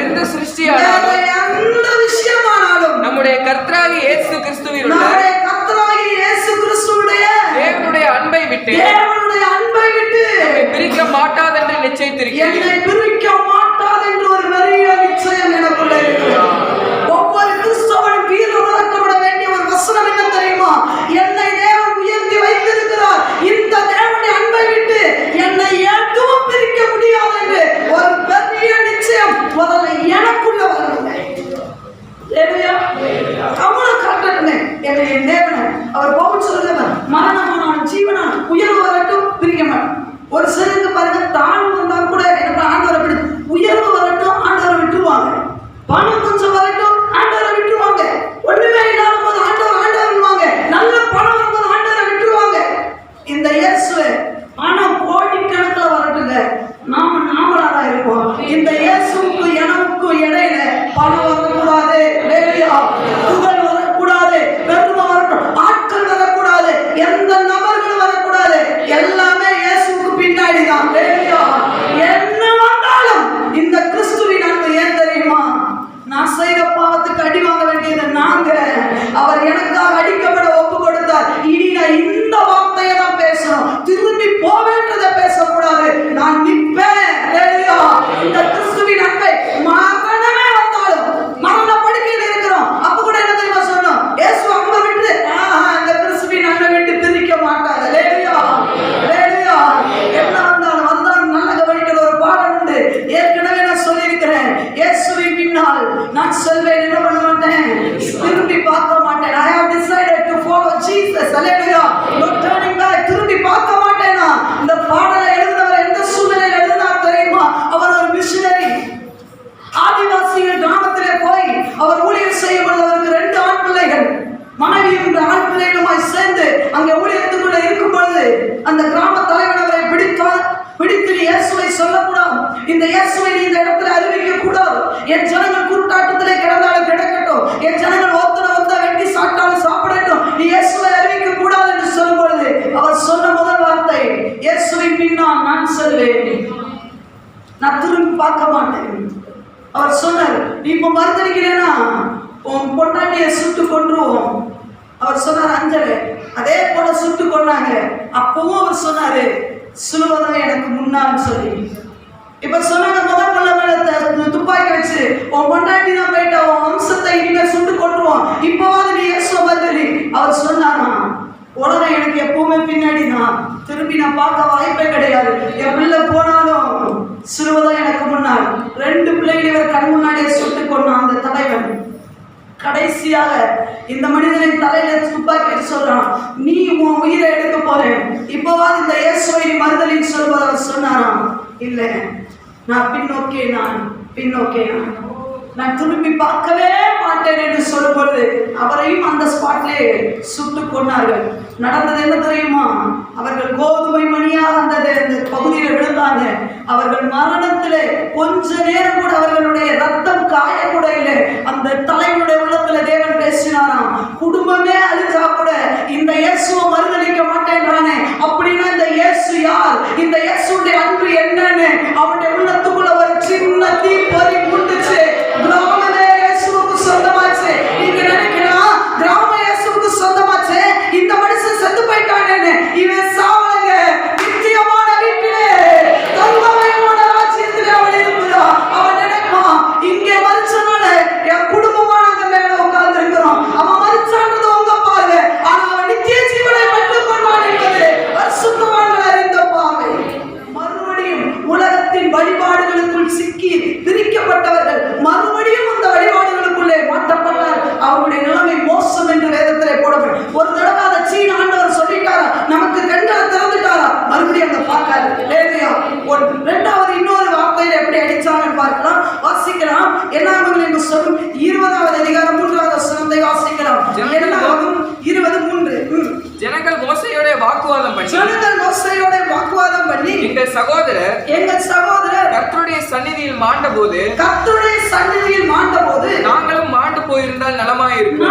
எந்த சிருஷ்டியானாலும் நம்முடைய கர்த்தராகிய இயேசு கிறிஸ்துவினுடைய தேவனுடைய அன்பை விட்டு நம்மை பிரிக்க மாட்டாதென்று நிச்சயித்திருக்கிறேன். ஒரு பெரிய நிச்சயம் எனக்குள்ள இருக்கிறது. ஒவ்வொரு கிறிஸ்தவனும் வீர வளர்க்கப்பட வேண்டிய ஒரு வசனம் என்ன தெரியுமா? என்னை தேவன் உயர்த்தி வைத்திருக்கிறார், இந்த தேவனுடைய அன்பை விட்டு என்னை எதுவும் பிரிக்க முடியாது என்று ஒரு பெரிய நிச்சயம் முதல்ல எனக்குள்ள வருது. அவ்வளவு காட்டணுமே என்னுடைய தேவனை. அவர் பவுல் சொல்லுகிறவர், மரணமானாலும் ஜீவனாலும் உயர்வு வரட்டும் பிரிக்க மாட்டோம். ஒரு சிலருக்கு பாருங்க, தாழ்வு வந்தா கூட என்ன ஆண்டவரை விடு, உயர்வு வரட்டும் ஆண்டவரை விட்டுருவாங்க, பணம் கொஞ்சம் வரட்டும் ஆண்டவரை விட்டுருவாங்க, ஒண்ணுமே இல்லாத போது ஆண்டவர்வாங்க, நல்ல பணம் வரும்போது ஆண்டவரை விட்டுருவாங்க. இந்த இயேசு பணம் கோடிக்கணக்கில் வரட்டுங்க, நாமளாக இருப்போம். இந்த இயேசுக்கும் எனக்கும் இடையில பணம் வரக்கூடாது, புகழ் வரக்கூடாது, பெருமை வரட்டும், ஆட்கள் வரக்கூடாது, எந்த நபர்கள் வரக்கூடாது, எல்லாமே இயேசுக்கு பின்னாடி தான். என்ன வந்தாலும் இந்த கிறிஸ்துவின் அன்பு ஏன் தெரியுமா? நான் செய்த பாவத்துக்கு அடி வாங்க வேண்டியது நாங்க, அவர் எனக்காக அடிக்கப்பட ஒப்பு கொடுத்தார். இனி நான் இந்த வார்த்தையை தான் பேசணும், திரும்பி போவேன்றதை பேசக்கூடாது. நான் நிற்பேன். இந்த கிறிஸ்துவின் அன்பை மரணமே வந்தாலும், மரண படுக்கையில் இருக்கிறோம், அப்ப கூட என்ன தெரியுமா சொன்னோம்? இயேசு அன்பை விட்டு இந்த கிறிஸ்துவின் அன்பை விட்டு பிரிக்க மாட்டார். என்ன வந்தாலும் அதுதான் நல்ல கவனிக்கிற ஒரு பாடம் உண்டு. ஏற்கனவே நான் சொல்லியிருக்கிறேன், இயேசுவின் பின்னால் நான் சொல்வேன், என்ன பண்ண மாட்டேன், திரும்பி பார்க்க மாட்டேன். I have decided to follow Jesus. Hallelujah. No turning back. திரும்பி பார்க்க மாட்டேனா? இந்த பாடலை எழுதினவர் எந்த சூழ்நிலையில் எழுதினார் தெரியுமா? அவர் ஒரு மிஷனரி. ஆதிவாசிகள் கிராமத்திலே போய் அவர் ஊழியர் செய்யப்படுவது. அவருக்கு 2 ஆண் பிள்ளைகள், மனைவியும் ஆண் பிள்ளைகளுமாய் சேர்ந்து அங்கே ஊழியத்துக்குள்ள இருக்கும் பொழுது அந்த கிராம தலைவர் அவரை பிடித்து இயேசுவை சொல்லக்கூடாது, இந்த இயேசுவை நீ இந்த இடத்துல அறிவிக்க கூடாது, என் ஜனங்கள் குருட்டாட்டத்திலே கிடந்தாலும் கிடக்கட்டும், என் ஜனங்கள் ஒருத்தனை வந்தா வெட்டி சாப்பிட்டாலும் சாப்பிடட்டும், நீ இயேசுவை அறிவிக்க கூடாது என்று சொல்லும் பொழுது அவர் சொன்ன முதல் வார்த்தை, இயேசுவின் பின்னால் நான் செல்வேன், நான் திரும்பி பார்க்க மாட்டேன். அவர் சொன்னார், நீ இப்ப மறுத்தடிக்கிறேன்னா உன் பொண்டாட்டிய சுட்டு கொன்றுவோம். அவர் சொன்னார், அஞ்சலை அதே போல சுட்டு கொண்டாங்க. அப்பவும் அவர் சொன்னாரு, சிலுவைதான் எனக்கு முன்னான்னு சொல்லி. இப்ப சொன்னாங்க, முதல் கொள்ள மேல துப்பாக்கி வச்சு உன் பொண்டாட்டி தான் போயிட்டா, உன் வம்சத்தை இனிமே சுட்டு கொன்றுவோம், இப்பவாது நீ இயேசுவை பதிலி. அவர் சொன்னாரா, உடனே எனக்கு எப்பவுமே பின்னாடி தான், திரும்பி நான் பார்க்க வாய்ப்பே கிடையாது, என் பிள்ளை போனாலும் சிலுவைதான் எனக்கு முன்னால். 2 பிள்ளைகளை இவர் கண் முன்னாடியே சுட்டு கொண்டான் அந்த தலைவன். கடைசியாக இந்த மனிதனின் தலையில துப்பாக்கி சொல்றான், நீ உன் உயிரை எடுக்க போறேன், இப்பவாது இந்த இயேசுவை நீ மறுதலின்னு சொல்வது. அவர் சொன்னாராம், இல்ல நான் பின்னோக்கே நான் திரும்பி பார்க்கவே மாட்டேன் என்று சொல்லும்போது அவரையும் அந்த ஸ்பாட்லே சுட்டு கொண்டார்கள். நடந்தது என்ன தெரியுமா? அவர்கள் கோதுமை மணியாக அந்த பகுதியில் விழுந்தாங்க. அவர்கள் மரணத்திலே கொஞ்ச நேரம் கூட அவர்களுடைய ரத்தம் காயக்கூட இல்லை. அந்த தலைவனுடைய உள்ள குடும்பமே அழிஞ்சா கூட இந்த இயேசுவை மறுதலிக்க மாட்டேன்றானே, அப்படின்னா இந்த இயேசு யார்? இந்த இயேசுடைய அன்பு என்னன்னு அவனுடைய உள்ளத்துக்குள்ள ஒரு சின்ன தீப்பொறி மூண்டுச்சு. கிராமமே இயேசுவுக்கு சொந்தமாச்சு. நீங்க நினைக்கலாம் கிராம இயேசுவுக்கு சொந்தமாச்சு, இந்த மனுஷன் செத்து போயிட்டானேன்னு. இவன் சாவலங்க, நிச்சயமான வீட்டிலே தங்கமயமான ராஜ்யத்திலே அவன் இருக்கிறான். அவன் நினைப்பான் இங்கே மனுஷனோட என் குடும்பமா நாங்க மேல உட்கார்ந்து இருக்கிறோம், அவன் மனுஷன்றது உங்க பார்வை, ஆனா அவன் நித்திய ஜீவனை பெற்றுக் கொண்டான் என்பது பரிசுத்தவான்கள் அறிந்த பார்வை. மறுபடியும் உலகத்தின் வழிபாடுகளுக்குள் சிக்கி பிரிக்கப்பட்டவர்கள் மறுபடியும் அந்த வழிபாடுகளுக்குள்ளே மாற்றப்பட்டார். அவருடைய நிலைமை மோசம் என்று வேதத்திலே போடப்படும். ஒரு தடவை அதை சீன ஆண்டவர் சொல்லிட்டாரா, நமக்கு கண்களை திறந்துட்டாரா, மறுபடியும் அங்க பார்க்காது. இரண்டாவது இன்னொரு வார்த்தையில எப்படி அடிச்சாங்கன்னு பார்க்கலாம், வாசிக்கலாம். என்னாகும் என்று சொல்லும் 20வது அதிகாரம் 3வது வசனத்தை வாசிக்கலாம். என்னாகும் 20:3. ஜனங்கள் மோசையோட வாக்குவாதம் பண்ணி எங்கள் சகோதரர் கர்த்தருடைய சந்நிதியில் மாண்டபோது நாங்களும் மாண்டு போயிருந்தால் நலமாயிருக்கும்.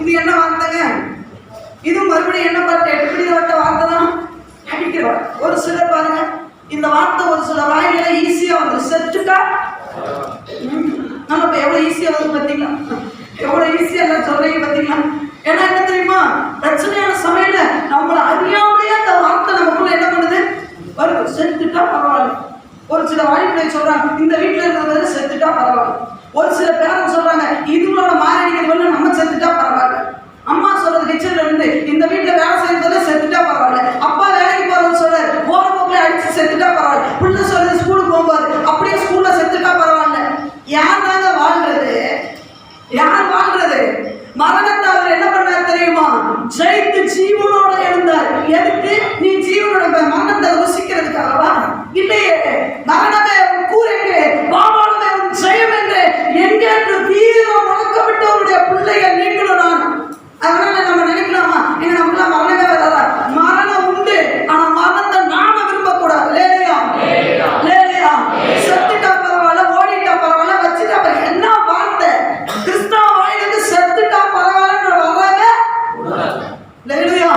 இது என்ன வார்த்தைங்க? இது மறுபடியும் என்ன பார்த்து எப்படிப்பட்ட வார்த்தை தான் அடிக்கிறார். ஒரு சிலர் பாருங்க, இந்த வார்த்தை ஒரு சில வாயில ஈஸியா வந்து செத்துட்டா நம்ம இப்ப எவ்வளவு ஈஸியா வந்து பார்த்தீங்களா, எவ்வளவு ஈஸியா எல்லாம் சொல்றீங்க பார்த்தீங்களா. ஏன்னா என்ன தெரியுமா, பிரச்சனையான சமையல நம்மள அறியாமலே அந்த வார்த்தை நமக்குள்ள என்ன பண்ணுது, வரும். செத்துட்டா பரவாயில்ல. ஒரு சில வாய்ப்புகளை சொல்றாங்க, இந்த வீட்டுல இருக்கிறது செத்துட்டா பரவாயில்ல. ஒரு சில பேரன் சொல்றாங்க, இதுங்களோட மாறடிக்கிறது நம்ம செத்துட்டா பரவாயில்ல. அம்மா சொல்றது கிச்சன்ல இருந்து இந்த வீட்டுல வேலை செய்யறதுல செத்துட்டா பரவாயில்ல. அப்பா வேலைக்கு போறது சொல்றாரு, போற போக்குல அடிச்சு செத்துட்டா பரவாயில்ல. பிள்ளை சொல்றது ஸ்கூலுக்கு போகும்போது அப்படியே ஸ்கூல்ல செத்துட்டா பரவாயில்ல. யார் தாங்க வாழ்றது? யார் வாழ்றது? மரணத்தை அவர் என்ன பண்ணார் தெரியுமா, ஜெயித்து ஜீவனோட எழுந்தார். எதுக்கு? நீ ஜீவனோட மரணத்தை ருசிக்கிறதுக்காகவா? இல்லையே. மரணமே கூறெங்கே, பாபாளமே ஜெயம் என்று எங்கேற்று வீரம் முழக்கமிட்டவருடைய பிள்ளைகள் நீங்களும் நான். அதனால நம்ம நினைக்கலாமா, நீங்க நம்மளாம் மரணமே வராதா? மரணம் உண்டு, ஆனா மரணத்தை நாம விரும்பக்கூடாது. லேலியா லேலியா. செத்துட்டா பரவாயில்ல, ஓடிட்டா பரவாயில்ல, வச்சுட்டா பரவாயில்ல. என்ன வார்த்தை கிறிஸ்தவ வாயிலிருந்து செத்துட்டா பரவாயில்ல வரவே. லேலியா.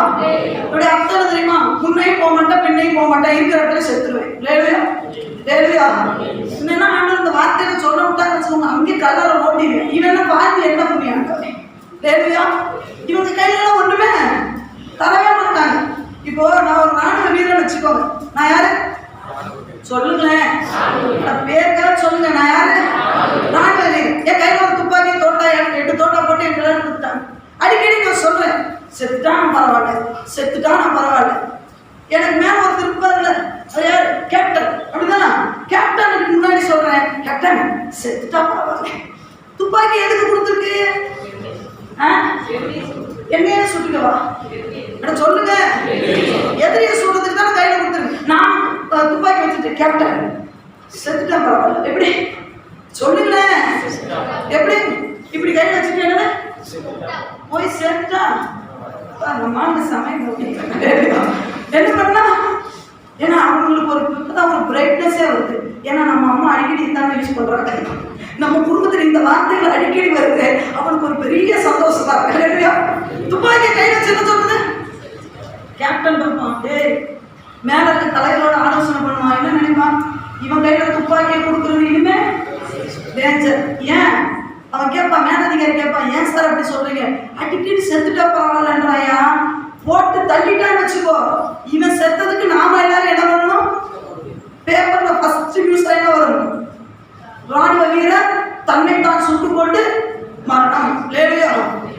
இப்படி அர்த்தம் தெரியுமா, முன்னையும் போக மாட்டேன் பின்னையும் போக மாட்டேன், இருக்கிற இடத்துல செத்துருவேன். லேலியா லேலியா. என்னன்னா ஆண்டவர் இந்த வார்த்தையில சொல்ல விட்டான்னு வச்சுக்கோங்க, அங்கே கல்லறை ஓட்டிடுவேன். இவன் என்ன பார்த்து என்ன புண்ணியாங்க. லேலியா. இவங்க கையில ஒண்ணுமே தரவே மாட்டாங்க. இப்போ நான் ஒரு ராணுவ வீரன் வச்சுக்கோங்க, நான் யாரு சொல்லுங்களேன், பேருக்காக சொல்லுங்க, நான் யாரு? ராணுவ வீரன். என் கையில ஒரு துப்பாக்கி தோட்டா 8 தோட்டா போட்டு என் கல்யாணம் கொடுத்தாங்க. அடிக்கடி நான் சொல்றேன், செத்துட்டான பரவாயில்ல, செத்துட்டான பரவாயில்ல. எனக்கு மேல ஒரு திருப்பாருல, அது யாரு? கேப்டன். அப்படிதானா? கேப்டனுக்கு முன்னாடி சொல்றேன், கேப்டன் செத்துட்டா பரவாயில்ல. துப்பாக்கி எதுக்கு கொடுத்துருக்கு? என்னையே சுட்டுக்கவா? சொல்லுங்க, எதிரியை சொல்றதுக்கு தான் கையில கொடுத்துருக்கு. நான் துப்பாக்கி வச்சுட்டு கேப்டன் செத்துட்டா பரவாயில்ல. எப்படி சொல்லுங்களேன்? எப்படி இப்படி கையில வச்சுட்டு என்ன போய் செத்துட்டா சமையல் என்ன பண்ணா? ஏன்னா அவங்களுக்கு ஒரு பிரைட்னஸே வருது. ஏன்னா நம்ம அம்மா அடிக்கடி தான் யூஸ் பண்றாங்க. நம்ம குடும்பத்தில் இந்த வார்த்தைகள் அடிக்கடி வருது, அவனுக்கு ஒரு பெரிய சந்தோஷம் தான். துப்பாக்கி கையில வச்சு சொல்லுது கேப்டன் பார்ப்பான், டேய் மேல இருக்க தலைகளோட ஆலோசனை பண்ணுவான். என்ன நினைப்பான், இவன் கையில துப்பாக்கியை கொடுக்குறது இனிமே டேஞ்சர். ஏன் அவன் கேட்பான், மேலதிகாரி கேட்பான், ஏன் சார் அப்படி சொல்றீங்க? அடிக்கடி செத்துட்டா பரவாயில்லன்றாயா, போட்டு தள்ளிட்டான்னு வச்சுக்கோ. இவன் செத்ததுக்கு நாம எல்லாரும் என்ன பண்ணணும்? பேப்பர்ல ஃபர்ஸ்ட் நியூஸ் என்ன வரும்? ராணுவ வீரர் தன்னைத்தான் சுட்டுக் கொண்டு மரணம். லேலியா.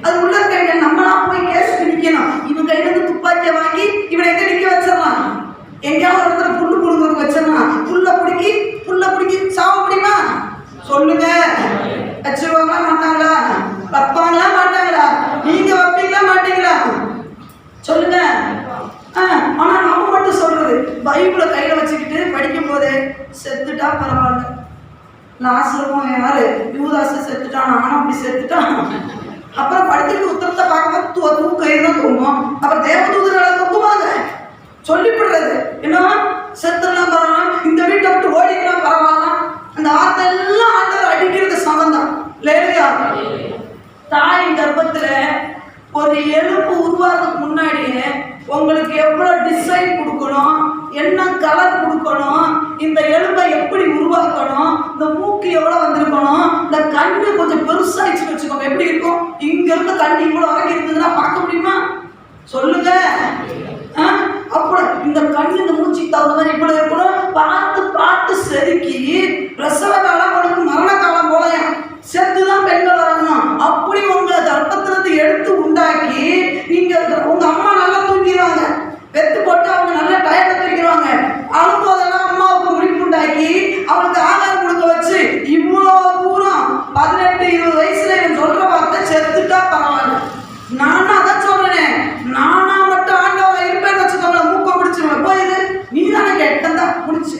அது உள்ள இருக்க நம்மளா போய் கேஸ் நிக்கணும். இவன் கையில இருந்து துப்பாக்கியை வாங்கி இவனை எங்க நிக்க வச்சிடலாம்? எங்கேயாவது ஒரு இடத்துல புல்லு புடுங்க வச்சிடலாம். புல்ல பிடிக்கி சாவ முடியுமா? சொல்லுங்க. வச்சிருவாங்களா மாட்டாங்களா? வைப்பாங்களா மாட்டாங்களா? நீங்க வைப்பீங்களா மாட்டீங்களா? சொல்லுங்க. ஆனா நம்ம மட்டும் சொல்றது, பைபிளை கையில வச்சுக்கிட்டு படிக்கும் போதே செத்துட்டா பரவாயில்ல. லாசரும் யாரு? யூதாசு செத்துட்டான், நானும் அப்படி செத்துட்டான். அப்புறம் படுத்துட்டு உத்தரத்தை பார்க்கும்போது தூக்கம் தான் தூங்கும். அப்புறம் தேவதூதர்களை தூக்குவாங்க. சொல்லிவிடுறது என்ன, செத்துலாம் பரவாயில்ல, இந்த வீட்டை விட்டு ஓடிக்கலாம் பரவாயில்ல. அந்த வார்த்தை எல்லாம் ஆண்டவர் அடிக்கிறது சமந்தான். லேலியா. தாய் கர்ப்பத்துல ஒரு எலும்பு உருவாகிறதுக்கு முன்னாடியே உங்களுக்கு எவ்வளவு டிசைன் கொடுக்கணும், என்ன கலர் கொடுக்கணும், இந்த எலும்பை எப்படி உருவாக்கணும், இந்த மூக்கு எவ்வளவு வந்திருக்கணும், இந்த கண்ணு கொஞ்சம் பெருசாயிடுச்சுன்னு வச்சுக்கோங்க, எப்படி இருக்கும்? இங்க இருந்த கண்ணு இவ்வளவு வரைக்கும் இருந்ததுன்னா பார்க்க முடியுமா? சொல்லுங்க. அப்புறம் இந்த கண்ணு இந்த மூச்சுக்கு தகுந்த மாதிரி இவ்வளவு இருக்கணும். பார்த்து பார்த்து செதுக்கி பிரசவ காலம் அவனுக்கு மரண காலம் போலயா செத்துதான் பெண்கள் வரணும். அப்படி உங்க கர்ப்பத்திலிருந்து எடுத்து உண்டாக்கி நீங்க உங்க அம்மா நல்லா தூங்கிடுவாங்க, வெத்து போட்டு அவங்க நல்ல டயர்ட தூக்கிடுவாங்க. அழும்போதெல்லாம் அம்மாவுக்கு முடிப்பு உண்டாக்கி அவளுக்கு ஆகாரம் கொடுக்க வச்சு இவ்வளோ தூரம் 18-20 வயசுல இவன் சொல்ற வார்த்தை செத்துட்டா பரவாயில்ல. நானா தான் சொல்றேன், நானா மட்டும் ஆண்டவரை இருப்பேன்னு வச்சுக்கோங்களேன், மூக்க பிடிச்சிருவேன். போயிது நீ தானே கேட்டதா முடிச்சு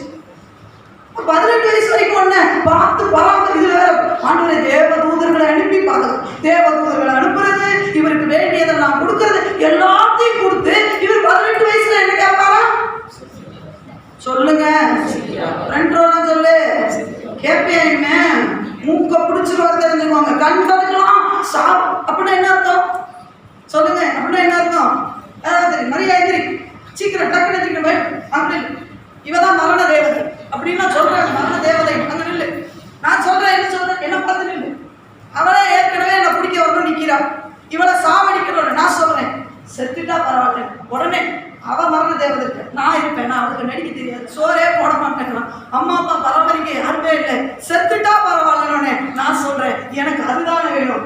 18 வயசு வரைக்கும் ஒண்ணு பார்த்து பராமரி. இது வேற ஆண்டவரை தேவதூதர்களை அனுப்பி பார்க்கலாம், தேவதூதர்களை அனுப்புறது, இவருக்கு வேண்டியதை நான் கொடுக்கறது, எல்லாத்தையும் கொடுத்து இவர் 18 வயசுல என்ன கேட்பாரா? சொல்லுங்க. 2 ரோலாம் சொல்லு கேட்பேன். மூக்க பிடிச்சிருவாரு தெரிஞ்சுக்கோங்க. கண் தடுக்கலாம் அப்படின்னா என்ன அர்த்தம்? சொல்லுங்க. அப்படின்னா என்ன அர்த்தம்? மரியாதை சீக்கிரம் டக்குனு போய் அப்படி இவதான் மரண தேவதை அப்படின்னு நான் சொல்றேன். மரண தேவதை அங்க நில்லு. நான் சொல்றேன், என்ன சொல்றேன், என்ன பார்த்து நில்லு. அவளே ஏற்கனவே என்ன பிடிக்க வரணும் நிக்கிறா, இவளை சாவடிக்கணும். நான் சொல்றேன் செத்துட்டா பரவாயில்ல. உடனே அவ மரண தேவதை நான் இருப்பேன், நான் அவளுக்கு நடிக்க தெரியாது, சோறே போட மாட்டேன், அம்மா அப்பா பராமரிக்க யாருமே இல்லை, செத்துட்டா பரவாயில்லன்னு நான் சொல்றேன். எனக்கு அதுதானே வேணும்.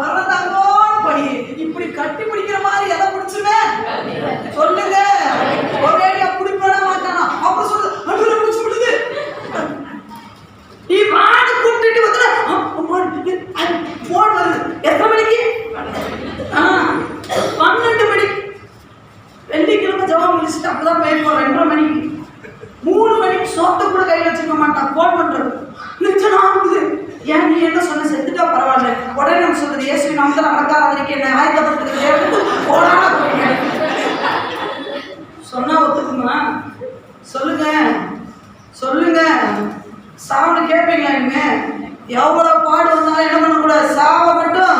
வரதாங்கோன்னு படி இப்படி கட்டி பிடிக்கிற மாதிரி எதை பிடிச்சுவேன் சொல்லுங்க. ஒரே பிடிப்பட மாட்டானா? அப்ப சொல்லு அண்ணன் பிடிச்சு விடுது. நீ மாடு கூப்பிட்டு வந்து போன் வருது. எத்தனை மணிக்கு? 12 மணிக்கு. வெள்ளிக்கிழமை ஜவா முடிச்சுட்டு அப்பதான் போய் போறேன். 2:30 மணிக்கு 3 மணிக்கு சோத்தை கூட கையில் வச்சுக்க மாட்டான். போன் பண்றது நிச்சயம் ஆகுது. ஏன் நீ என்ன சொன்ன? செத்துட்டா பரவாயில்ல. உடனே நம்ம சொல்றது இயேசு நாமத்துல நடக்காததுக்கு என்ன ஆயத்தப்பட்டு போடாத சொன்னா ஒத்துக்குமா? சொல்லுங்க சொல்லுங்க. சாவனை கேட்பீங்களா? இனிமே எவ்வளவு பாடு வந்தாலும் என்ன பண்ணக்கூடாது? சாவை மட்டும்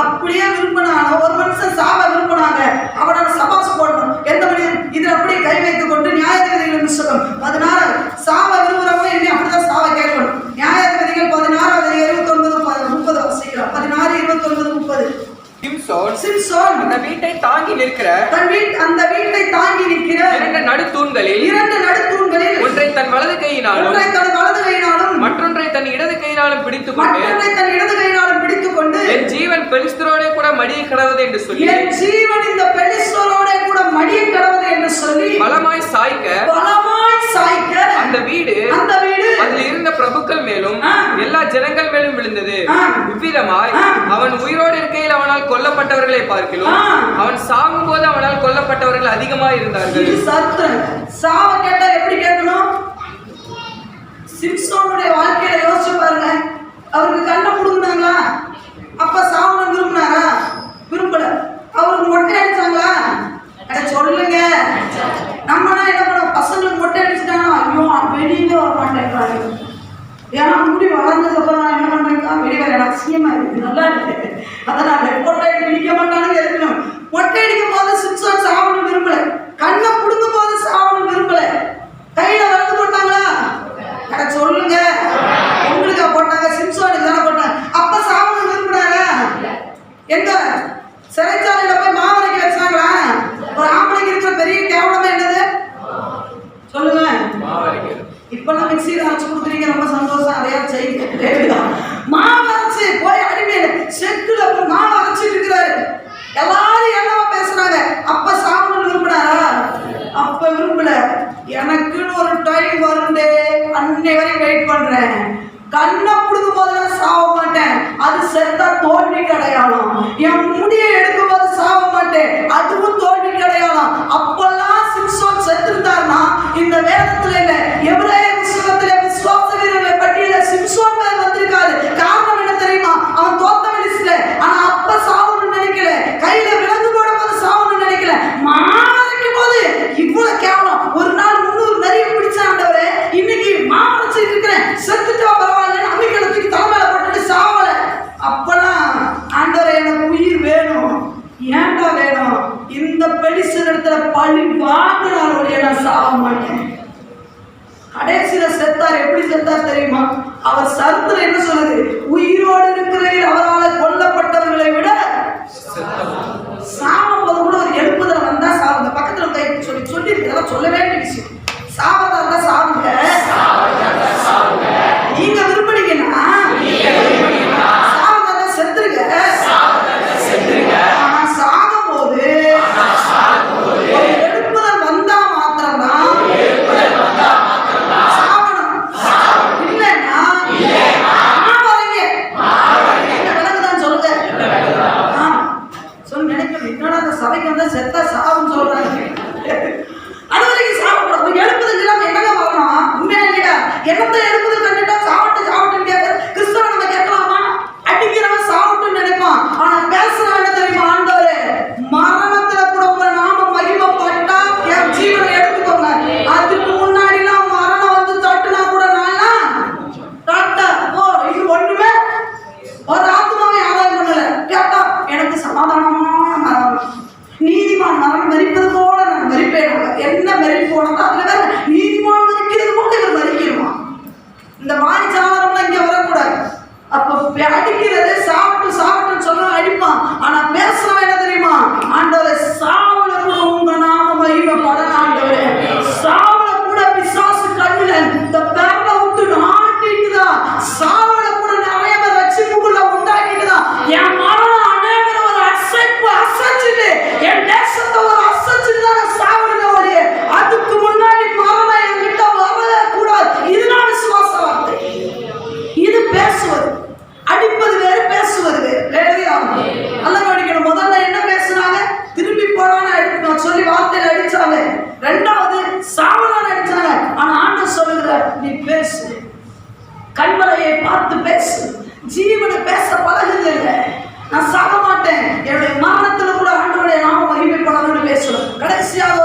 அப்படியே விரும்பினாங்க. ஒரு மனுஷன் சாவை விரும்பினாங்க, அவனோட சபாஸ் போடணும். எந்த மனிதன் இதில் அப்படியே கை வைத்துக் கொண்டு நியாயாதிபதிகள் புத்தகம் 16 சாவை விரும்புறவங்க இனி அப்படிதான் சாவை கேட்கணும். நியாயாதிபதிகள் 16:29-30 வசிக்கிறோம். 16:29-30. சிம்சோன் அந்த வீட்டை தாங்கி நிற்கிற அந்த வீட்டை தாங்கி நிற்கிற 2 நடுத்தூண்களில் ஒன்றை தன் வலது கையினாலும் மற்றொன்றை தன் இடது கையினாலும் பிடித்துக்கொண்டு என் ஜீவன் பெலிஸ்தரோட கூட மடிய கடவுது என்று சொல்லி பலமாய் சாய்க்க அந்த வீடு அதில் இருந்த பிரபுக்கள் மேலும் எல்லா ஜனங்கள் மேலும் விழுந்தது. இவ்விதமாய் அவன் உயிரோடு இருக்கையில் அவனால் கொல்லப்பட்டவர்களை பார்க்கலாம், அவன் சாகும் போது அவனால் கொல்லப்பட்டவர்கள் அதிகமாக இருந்தார்கள். சாவ கேட்டா எப்படி கேட்கணும்? சிம்சோனுடைய வாழ்க்கையில யோசிச்சு பாருங்க. அவருக்கு கண்ணை புடுங்கினாங்களா? அப்ப சாவணும் விரும்பினாரா? விரும்பல. அவருக்கு மொட்டை அடிச்சாங்களா? சொல்லுங்க. நம்மனா என்ன பண்ணுவோம்? பசங்களுக்கு மொட்டை அடிச்சுட்டாங்கன்னா ஐயோ வெளியே வர மாட்டேங்கிறாங்க. ஏன்னா முடி வளர்ந்ததுக்கு அப்புறம் நான் என்ன பண்றேன்னா வெளியே வர எனக்கு அசிங்கமா இருக்கு, நல்லா இருக்கு, அதனால மொட்டை அடிக்க நிக்க மாட்டானு இருக்கணும். மொட்டை அடிக்கும் போது சிம்சோன் சாவணும் விரும்பல, கண்ணை புடுங்கும் போது சாவணும் விரும்பல. கையில வளர்ந்து போட்டாங்களா? சொல்லுங்க. உங்களுக்கு போட்டாங்க, சிம்சோனுக்கு தானே போட்டாங்க. அப்ப சாவணும் விரும்பினாரா? எங்க சிறைச்சாலையில போய் மாவரைக்கு வச்சாங்களா? ஒரு ஆம்பளைக்கு இருக்கிற பெரிய கேவலமா என்னது சொல்லுங்க. இப்பெல்லாம் மிக்சியில அரைச்சு கொடுக்குறீங்க, ரொம்ப சந்தோஷம். அதையா செய்யுங்க. மாவு அரைச்சு போய் அடிமையில செக்குல மாவு அரைச்சிட்டு இருக்கிறாரு. எல்லாரும் என்னவா பேசுறாங்க? அப்ப சாவணும் விரும்பினாரா? அப்ப விரும்பல. எனக்குன்னு ஒரு டைம் வருண்டே, அன்னை வரையும் வெயிட் பண்றேன். கண்ணை புடுங்கும் போதெல்லாம் சாவ மாட்டேன், அது செத்தா தோல்விக்கு அடையாளம். என் முடியை எடுக்கும் போது சாவ மாட்டேன், அதுவும் தோல்விக்கு அடையாளம். அப்பெல்லாம் சிம்சோன் செத்துட்டார்னா இந்த வேதத்துல இல்ல, எபிரேய புத்தகத்துல விசுவாச வீரர்கள் பட்டியல சிம்சோன் பேர் வந்திருக்காரு. காரணம் என்ன தெரியுமா? அவன் தோத்த லிஸ்ட்ல. ஆனா அப்ப சாவணும்னு நினைக்கல, கையில விலங்கு போடும் போது சாவணும்னு நினைக்கல, மாவரைக்கும் போது இவ்வளவு கேவலம். ஒரு நாள் 300 நிறைய பிடிச்சாண்டவரே, இன்னைக்கு மாவரைச்சு இருக்கிறேன், செத்துட்டா பரவாயில்ல, அம்மிக்கலை தூக்கி தலைமையில போட்டுட்டு சாவல. அப்பெல்லாம் கடைசியில செத்தார். எப்படி செத்தார் தெரியுமா? அவர் சரித்திரம் என்ன சொல்லுது? உயிரோடு இருக்கிறதில் அவரால் கொல்லப்பட்டவர்களை விட சாவும்போது கூட ஒரு எழுப்புதல் வந்தா சாவுங்க. பக்கத்துல கை சொல்லி இதெல்லாம் சொல்ல வேண்டிய விஷயம். சாவதா இருந்தா சாவுங்க. நீங்க விரும்புனீங்கன்னா சாவதா செத்துருங்க. ஆனா சாகும்போது ஒரு எழுப்புதல் வந்தா மாத்திரம்தான் சாவணும். இல்லைன்னா விலங்குதான் சொல்லுங்க. சொல்லி நினைக்கணும். என்னோட அந்த சபைக்கு வந்தா செத்தா சாவுன்னு சொல்றாங்க. அது வரைக்கும் சாப்பிடணும். எழுப்புதல் இல்லாம என்னங்க பார்க்கணும்? உண்மையா இல்லையா? என்னத்தை எழுப்புதல் கண்டுட்டா சாவட்டு கேட்க கிறிஸ்தவ நம்ம கேட்கலாமா? அடிக்கிறவன் சாவட்டுன்னு நினைப்பான். ஆனா பேசுறவன் என்ன தெரியுமா? ஆண்டவரே, மரணத்துல கூட உங்க நாம மகிமைப்பட்டா என் ஜீவனை எடுத்துக்கோங்க. அதுக்கு முன்னாடிலாம் மரணம் வந்து தட்டுனா கூட நான் டாட்டா ஓ இது ஒண்ணுமே ஒரு ஆத்மாவை ஆதாயம் பண்ணல. கேட்டா எனக்கு சமாதானமான மரணம், நீதிமான் மரணம் மறிப்பது போல நான் மறிப்பேன். என்ன மறிப்பு போனதோ அதுல வேற நீதிமான் மறிக்கிறது போல இவர் மறிக்கிறோமா? இந்த மாதிரி சாதனம்லாம் இங்க வரக்கூடாது. அப்ப அடிக்கிறது சாப்பிட்டு சொல்ல அடிப்பான். ஆனா பேசுறவன் என்ன தெரியுமா? ஆண்டவரே, சாவுல கூட உங்க நாம மகிமைப்படணும். ஆண்டவரே, சாவுல கூட பிசாசு கண்ணுல இந்த பேர விட்டு நாட்டிட்டுதான். சாவுல கூட நிறைய பேர் ரட்சிப்புக்குள்ள உண்டாக்கிட்டுதான். என் மரணம் அநேகரை ஒரு அசைச்சுட்டு என் தேசத்தை ஒரு அசைச்சுட்டு தான் சாவுல வழிய. அதுக்கு முன்னாடி மரணம் என்கிட்ட வரவே கூடாது. இதுதான் விசுவாச வார்த்தை. இது பேசுவது. அடிப்பது வேறு, பேசுவது வேறு. அல்ல கவனிக்கணும். முதல்ல என்ன பேசுனாங்க? திரும்பி போடான்னு சொல்லி வார்த்தையில அடிச்சாங்க. ரெண்டாவது சாவலான்னு அடிச்சாங்க. ஆனா ஆண்டவர் சொல்லுகிறார், நீ பேசு, கண்மலையை பார்த்து பேசு. ஜீவனை பேச பழகுங்க. நான் சாக மாட்டேன், என்னுடைய மரணத்துல கூட ஆண்டவருடைய நாம மகிமைப்படணும்னு பேசணும். கடைசியாக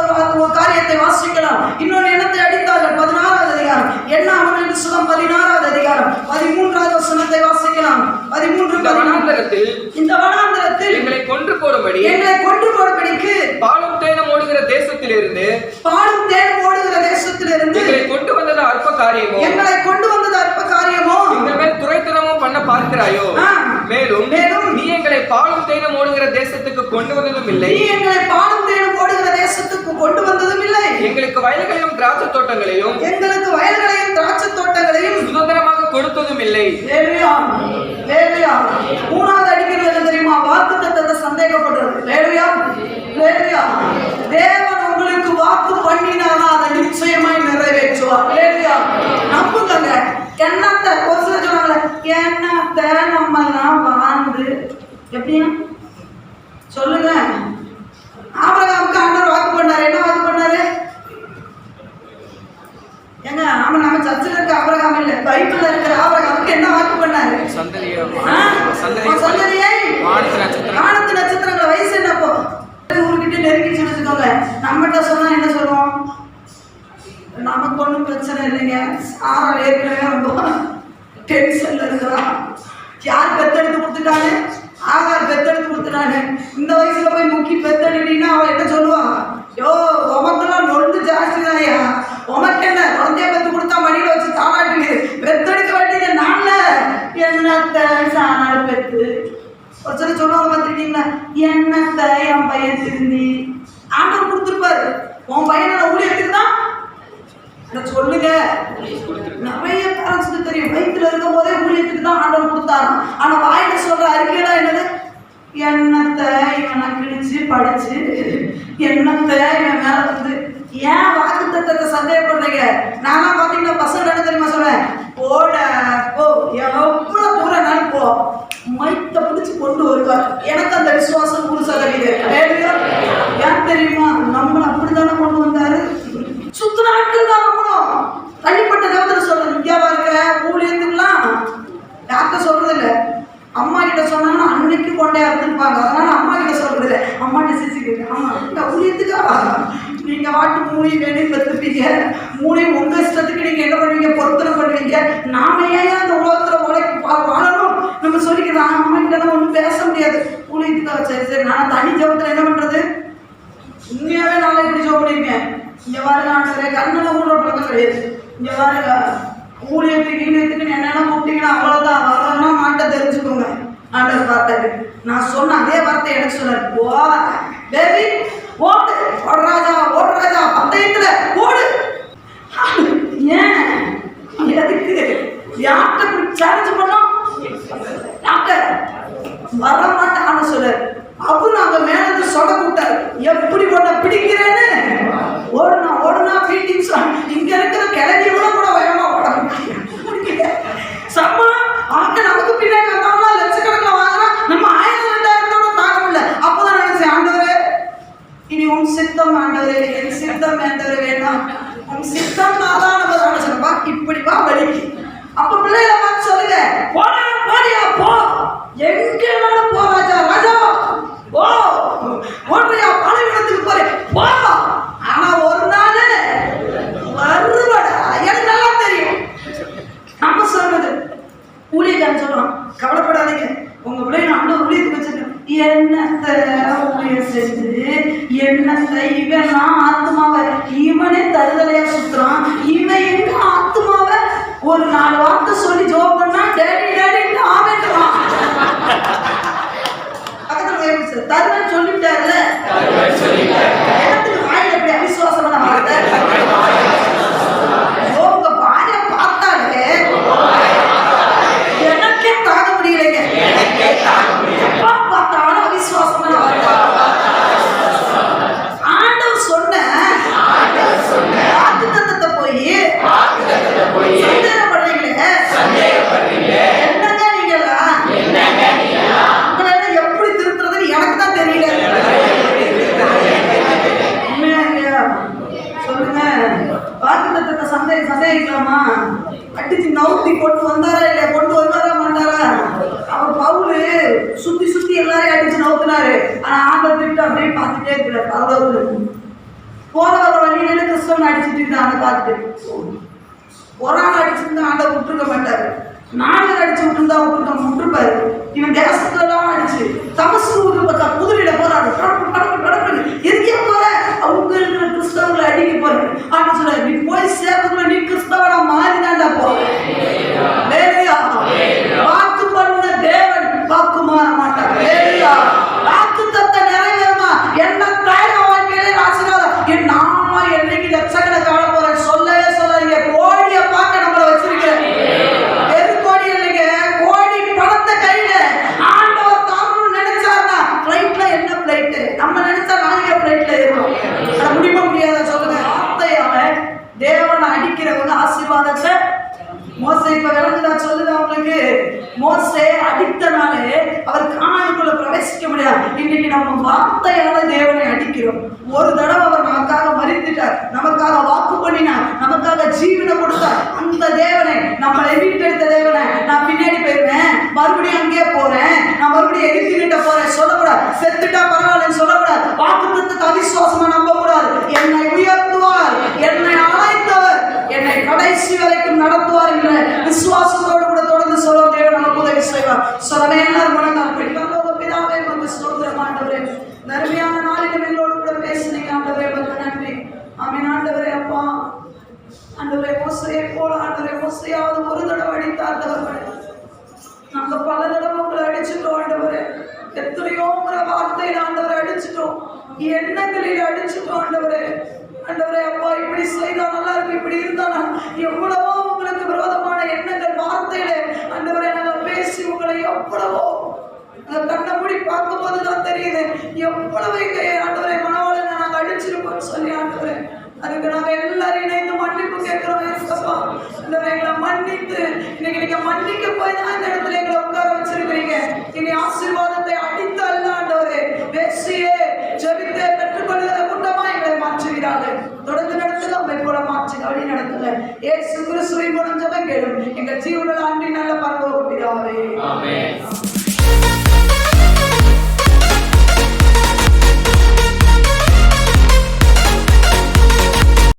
ஒரு காரியத்தை வாசிக்கலாம். இன்னொரு எண்ணத்தை அடித்தார்கள். 16வது அதிகாரம். என்ன அவனுக்கு சுகம் 16வது அதிகாரம் 13வது வசனத்தை வாசிக்கலாம். 13 இந்த வனாந்தரத்தில் எங்களை கொன்று போடும்படிக்கு பாலும் தேனும் ஓடுகிற தேசத்திலிருந்து எங்களை கொண்டு வந்தது அற்ப காரியமோ எங்கள் மேல் துரைத்தனமும் பண்ண பார்க்கிறாயோ? மேலும் நீ எங்களை பாலும் தேனும் ஓடுகிற தேசத்துக்கு கொண்டு வந்ததும் இல்லை. எங்களுக்கு வயல்களையும் திராட்சை தோட்டங்களையும் சுதந்திரமாக கொடுத்ததும் இல்லை. மூணாவது அடிக்கிறது தெரியுமா? வாக்குத்தத்தத்தை சந்தேகப்படுறது. தேவன் உங்களுக்கு வாக்கு பண்ணினாலும் அதை நிச்சயமாய் நிறைவேற்றுவார். நம்புங்க. என்னத்தை ஒரு சில சொன்னாங்களே, என்னத்தை நம்ம எல்லாம் வாழ்ந்து எப்படியா சொல்லுங்க. ஆபிரகாமுக்கு ஆண்டவர் வாக்கு பண்ணாரு. என்ன வாக்கு பண்ணாரு? ஏங்க, ஆமா, நம்ம சர்ச்சில் இருக்க ஆபிரகாம் இல்ல, பைபிள்ல இருக்கிற ஆபிரகாமுக்கு என்ன வாக்கு பண்ணாரு? சந்ததியை வானத்து நட்சத்திரங்களை. வயசு என்னப்போ? ஊருக்கிட்ட நெருங்கி வச்சுக்கோங்க. நம்மகிட்ட சொன்னா என்ன சொல்லுவோம்? நமக்கு ஒன்றும் பிரச்சனை இல்லைங்க, சாரா ஏற்கனவே ரொம்ப டென்ஷன்ல இருக்கிறான். யார் பெத்தெடுத்து கொடுத்துட்டாங்க? ஆகார் பெத்தெடுத்து கொடுத்துட்டாங்க. இந்த வயசுல போய் முக்கி பெத்தெடுனா அவன் என்ன சொல்லுவான்? யோ, உமக்கெல்லாம் நொண்டு ஜாஸ்தி தான்யா, உமக்கு என்ன குழந்தைய பெத்து கொடுத்தா மடியில வச்சு தாளாட்டு பெத்தெடுக்க வேண்டியது நான்ல. என்னத்தை சாணால் பெத்து ஒரு சில சொல்லுவாங்க பார்த்துருக்கீங்களா? என்னத்தை என் பையன் திருந்தி ஆண்டவர் கொடுத்துருப்பாரு. உன் பையனை ஊழியத்துக்கு தான் சொல்லுங்க. நிறைய பேரண்ட்ஸ்க்கு தெரியும், வயிற்றுல இருக்கும் போதே ஊழியத்துக்கு தான் ஆண்டவர் கொடுத்தாரு. ஆனா வாயில சொல்ற அறிக்கையெல்லாம் என்னது? என்னத்தை இவனை கிழிச்சு படிச்சு, என்னத்தை இவன் மேல வந்து. ஏன் வாக்கு தத்தத்தை சந்தேகப்படுறீங்க? நானா பாத்தீங்கன்னா பசங்க என்ன தெரியுமா சொல்றேன்? போட போ, எவ்வளவு தூரம் நாள் போ, மைத்த பிடிச்சு கொண்டு வருவார். எனக்கு அந்த விசுவாசம் 100%. ஏன் தெரியுமா? நம்மள அப்படித்தானே கொண்டு வந்தாரு. சுத்த நாட்கள் தான் நம்பணும். தனிப்பட்ட நேரத்துல சொல்றது. இந்தியாவா இருக்க ஊழியத்துக்குலாம் யார்கிட்ட சொல்றது இல்லை. அம்மா கிட்ட சொன்னாங்கன்னா அன்னைக்கு கொண்டே இருந்துருப்பாங்க. அதனால அம்மா கிட்ட சொல்றது இல்லை. அம்மாட்ட சிரிச்சுக்கிட்டு, ஆமா இந்த ஊழியத்துக்கா நீங்க வாட்டு மூணி வேணும் பெற்றுப்பீங்க, மூணி உங்க இஷ்டத்துக்கு நீங்க என்ன பண்ணுவீங்க? பொருத்தனை பண்ணுவீங்க. நாம ஏன் அந்த உலகத்துல வாழணும் நம்ம சொல்லிக்கிறோம். அம்மா கிட்ட ஒன்றும் பேச முடியாது. ஊழியத்துக்கா? சரி சரி. நான் தனி ஜபத்துல என்ன பண்றது? உண்மையாவே நாளை எப்படி ஜோப் பண்ணிருக்கேன். இங்க வாருங்க ஆண்டவரே, கண்ணனை ஊடுற பழக்கம் கிடையாது. இங்க பாருங்க, ஊழியத்துக்கு என்னென்ன கூப்பிட்டீங்கன்னா அவ்வளவுதான், வரணும்னா மாட்ட தெரிஞ்சுக்கோங்க. ஆண்டவர் பார்த்தாரு. நான் சொன்ன அதே வார்த்தை எனக்கு சொன்னார், போத பேபி ஓடு, ஓடுறாஜா ஓடுறாஜா, பந்தயத்துல ஓடு. ஏன் எதுக்கு யார்கிட்ட சேலஞ்ச் பண்ணோம்? டாக்டர் வர மாட்டான்னு சொல்றாரு. அப்புறம் அங்க மேல இருந்து சொட கூட்டாரு, எப்படி ஒன்ன பிடிக்கிறேன்னு. ஓடுனா ஓடுனா பீட்டிங் இங்க இருக்கிற கிளவி கூட வேகமா ஓட முடியல. சம்மா அவங்க நமக்கு பின்னாடி வந்தாங்கன்னா லட்சக்கணக்கில் வாங்கினா நம்ம 1000-2000 தாங்க முடியல. அப்பதான் நினைச்சேன், ஆண்டவரே இனி உன் சித்தம் ஆண்டவரே, என் சித்தம் ஆண்டவரே வேண்டாம், உன் சித்தம் தான் நம்ம சொன்னப்பா இப்படி வா வலிக்கு. அப்ப பிள்ளைகளை பார்த்து சொல்லுங்க, போடா போடியா போ, எங்க வேணாலும் போ ராஜா ராஜா போ, ஓடுறியா பாலைவனத்துக்கு போறேன் போ. ஆனா ஒரு நாள் வருவடா, எனக்கு நல்லா தெரியும். நம்ம சொல்றது ஊழியக்காரன் சொல்லுவான், கவலைப்படாதீங்க உங்க பிள்ளைங்க அவ்வளோ ஊழியத்துக்கு வச்சிருக்கேன். என்னத்தை ஊழியம் செஞ்சு என்னத்தை இவெல்லாம் ஆத்மாவை இவனே தருதலையா சுத்துறான், இவன் எங்க ஆத்மாவை ஒரு 4 வார்த்தை சொல்லி ஜோப் பண்ணா டேடி டேடி ஆவேட்டுவான். பக்கத்துல தருவன் சொல்லிவிட்டாருல, இடத்துக்கு வாயில எப்படி அவிசுவாசமான வார்த்தை. உங்க வாயை பார்த்தாலே எனக்கே தாங்க முடியலைங்க. எப்ப பார்த்தாலும் அவிசுவாசமான வார்த்தை. ஆண்டவர் சொன்ன வாக்குத்தத்தத்தை போய் சந்தேகப்படுறீங்களே, என்னங்க நீங்களா, உங்களை எப்படி திருத்துறதுன்னு எனக்கு தான் தெரியல. சொல்லுங்க, வாக்குத்தத்தத்தை சந்தேகிக்கலாமா? அடிச்சு நவுத்தி கொண்டு வந்தாரா இல்லையா, கொண்டு வருவாரா மாட்டாரா? அவர் பவுலு சுத்தி சுத்தி எல்லாரையும் அடிச்சு நவுத்தினாரு. ஆனா ஆண்டவர் திட்டு அப்படியே பார்த்துட்டே இருக்கிறார். பரவாயில்ல போற வர வழியில கிறிஸ்தவன் அடிச்சுட்டு இருந்தாங்க பார்த்துட்டு. ஒரு ஆள் அடிச்சுருந்தா ஆண்டவர் விட்டுருக்க மாட்டாரு, 4 பேர் அடிச்சு விட்டுருப்பாரு. இவன் தேசத்துல எல்லாம் அடிச்சு தமசு குதிரையில போறாரு, எதுக்கே போற அவங்க இருக்கிற கிறிஸ்தவங்களை அடிக்க போறேன் அப்படின்னு சொல்ல. நீ போய் சேர்றதுக்குள்ள நீ கிறிஸ்தவனா மாறிதாண்டா போ. வாக்கு பண்ண தேவன் வாக்கு மாற மாட்டார். வாக்கு தத்த நிறைவேறுமா? என்ன தாய் வாழ்க்கையிலே ஆசீர்வாதம். என் நாம என்னைக்கு லட்சக்கணக்கான போறேன் சொல்லவே சொல்லாதீங்க. கோடியை பார்க்க நம்மளை வச்சிருக்கேன். எது கோடி இல்லைங்க, கோடி பணத்தை கையில ஆண்டவர் தாங்கணும்னு நினைச்சாருன்னா பிளைட்ல என்ன பிளைட் நம்ம நினைச்சா நாளைக்கு பிளைட்ல ஏறும். அதை முடிய முடியாத சொல்லுங்க. வார்த்தையால தேவனை அடிக்கிறவங்க ஆசீர்வாதத்தை மோசே இப்ப விளங்குதா சொல்லுங்க அவங்களுக்கு. மோசே அடித்தனாலே அவர் கானானுக்குள்ள பிரவேசிக்க முடியாது. இன்னைக்கு நம்ம வார்த்தையால தேவனை அடிக்கிறோம். ஒரு தடவை அவர் நமக்காக மரித்துட்டார், நமக்காக வாக்கு பண்ணினார், நமக்காக ஜீவனை கொடுத்தார். அந்த தேவனை, நம்மளை மீட்டெடுத்த தேவனை நான் பின்னாடி போயிருவேன், மறுபடியும் அங்கே போறேன், நான் மறுபடியும் எதிர்த்துக்கிட்ட போறேன் சொல்லக்கூடாது. செத்துட்டா பரவாயில்லன்னு சொல்லக்கூடாது. வாக்கு கொடுத்து அவிசுவாசமா நம்ப கூடாது. என்னை உயர்த்துவார், என்னை அழைத்தவர் என்னை கடைசி வரைக்கும் நடத்துவார் என்ற விசுவாசத்தோடு கூட தொடர்ந்து சொல்ல தேவன் நமக்கு உதவி செய்வார். சொல்லவே எல்லாரும் பிதாவே வந்து ஸ்தோத்திரம் ஆண்டவரே. நன்மையான நாளிலும் எங்களோடு கூட பேசினீங்க ஆண்டவரே, வந்து நன்றி. ஆமென் ஆண்டவரே. அப்பா ஆண்டவரே, மோசையை போல ஆண்டவரே, மோசையாவது ஒரு தடவை அடித்தார்ந்தவர்கள் நாங்க பல தடவை உங்களை அடிச்சுட்டோம் ஆண்டவரே. எத்தனையோ முறை வார்த்தையில ஆண்டவரை அடிச்சுட்டோம், எண்ணங்களில் அடிச்சுட்டோம் ஆண்டவரே. ஆண்டவரே அப்பா, இப்படி செய்தா நல்லா இருக்கு, இப்படி இருந்தா எவ்வளவோ உங்களுக்கு விரோதமான எண்ணங்கள் வார்த்தையில ஆண்டவரே நாங்கள் பேசி உங்களை எவ்வளவோ கண்ணை மூடி பார்க்கும் போதுதான் தெரியுது எவ்வளவு ஆண்டவரே மனவாளனை நாங்கள் அடிச்சிருக்கோம்னு சொல்லி ஆண்டவரே. அதுக்கு நாங்க எல்லாரும் இணைந்து மன்னிப்பு கேட்கிறோம். எங்களை மன்னித்து இன்னைக்கு நீங்க மன்னிக்க போய் தான் இந்த இடத்துல எங்களை உட்கார வச்சிருக்கிறீங்க. இனி ஆசீர்வாதத்தை அடித்து அல்ல ஆண்டவரே, பேசியே ஜெபித்தே பெற்றுக்கொள்கிற கூட்டமா எங்களை மாற்றுகிறார்கள். தொடர்ந்து நடத்துங்க, உங்களை போல மாற்றி வழி நடத்துங்க. இயேசு கிறிஸ்துவின் மூலம் ஜெபம் கேளும் எங்கள் ஜீவனில் அன்பின் நல்ல பரலோக பிதாவே. ஆமென்.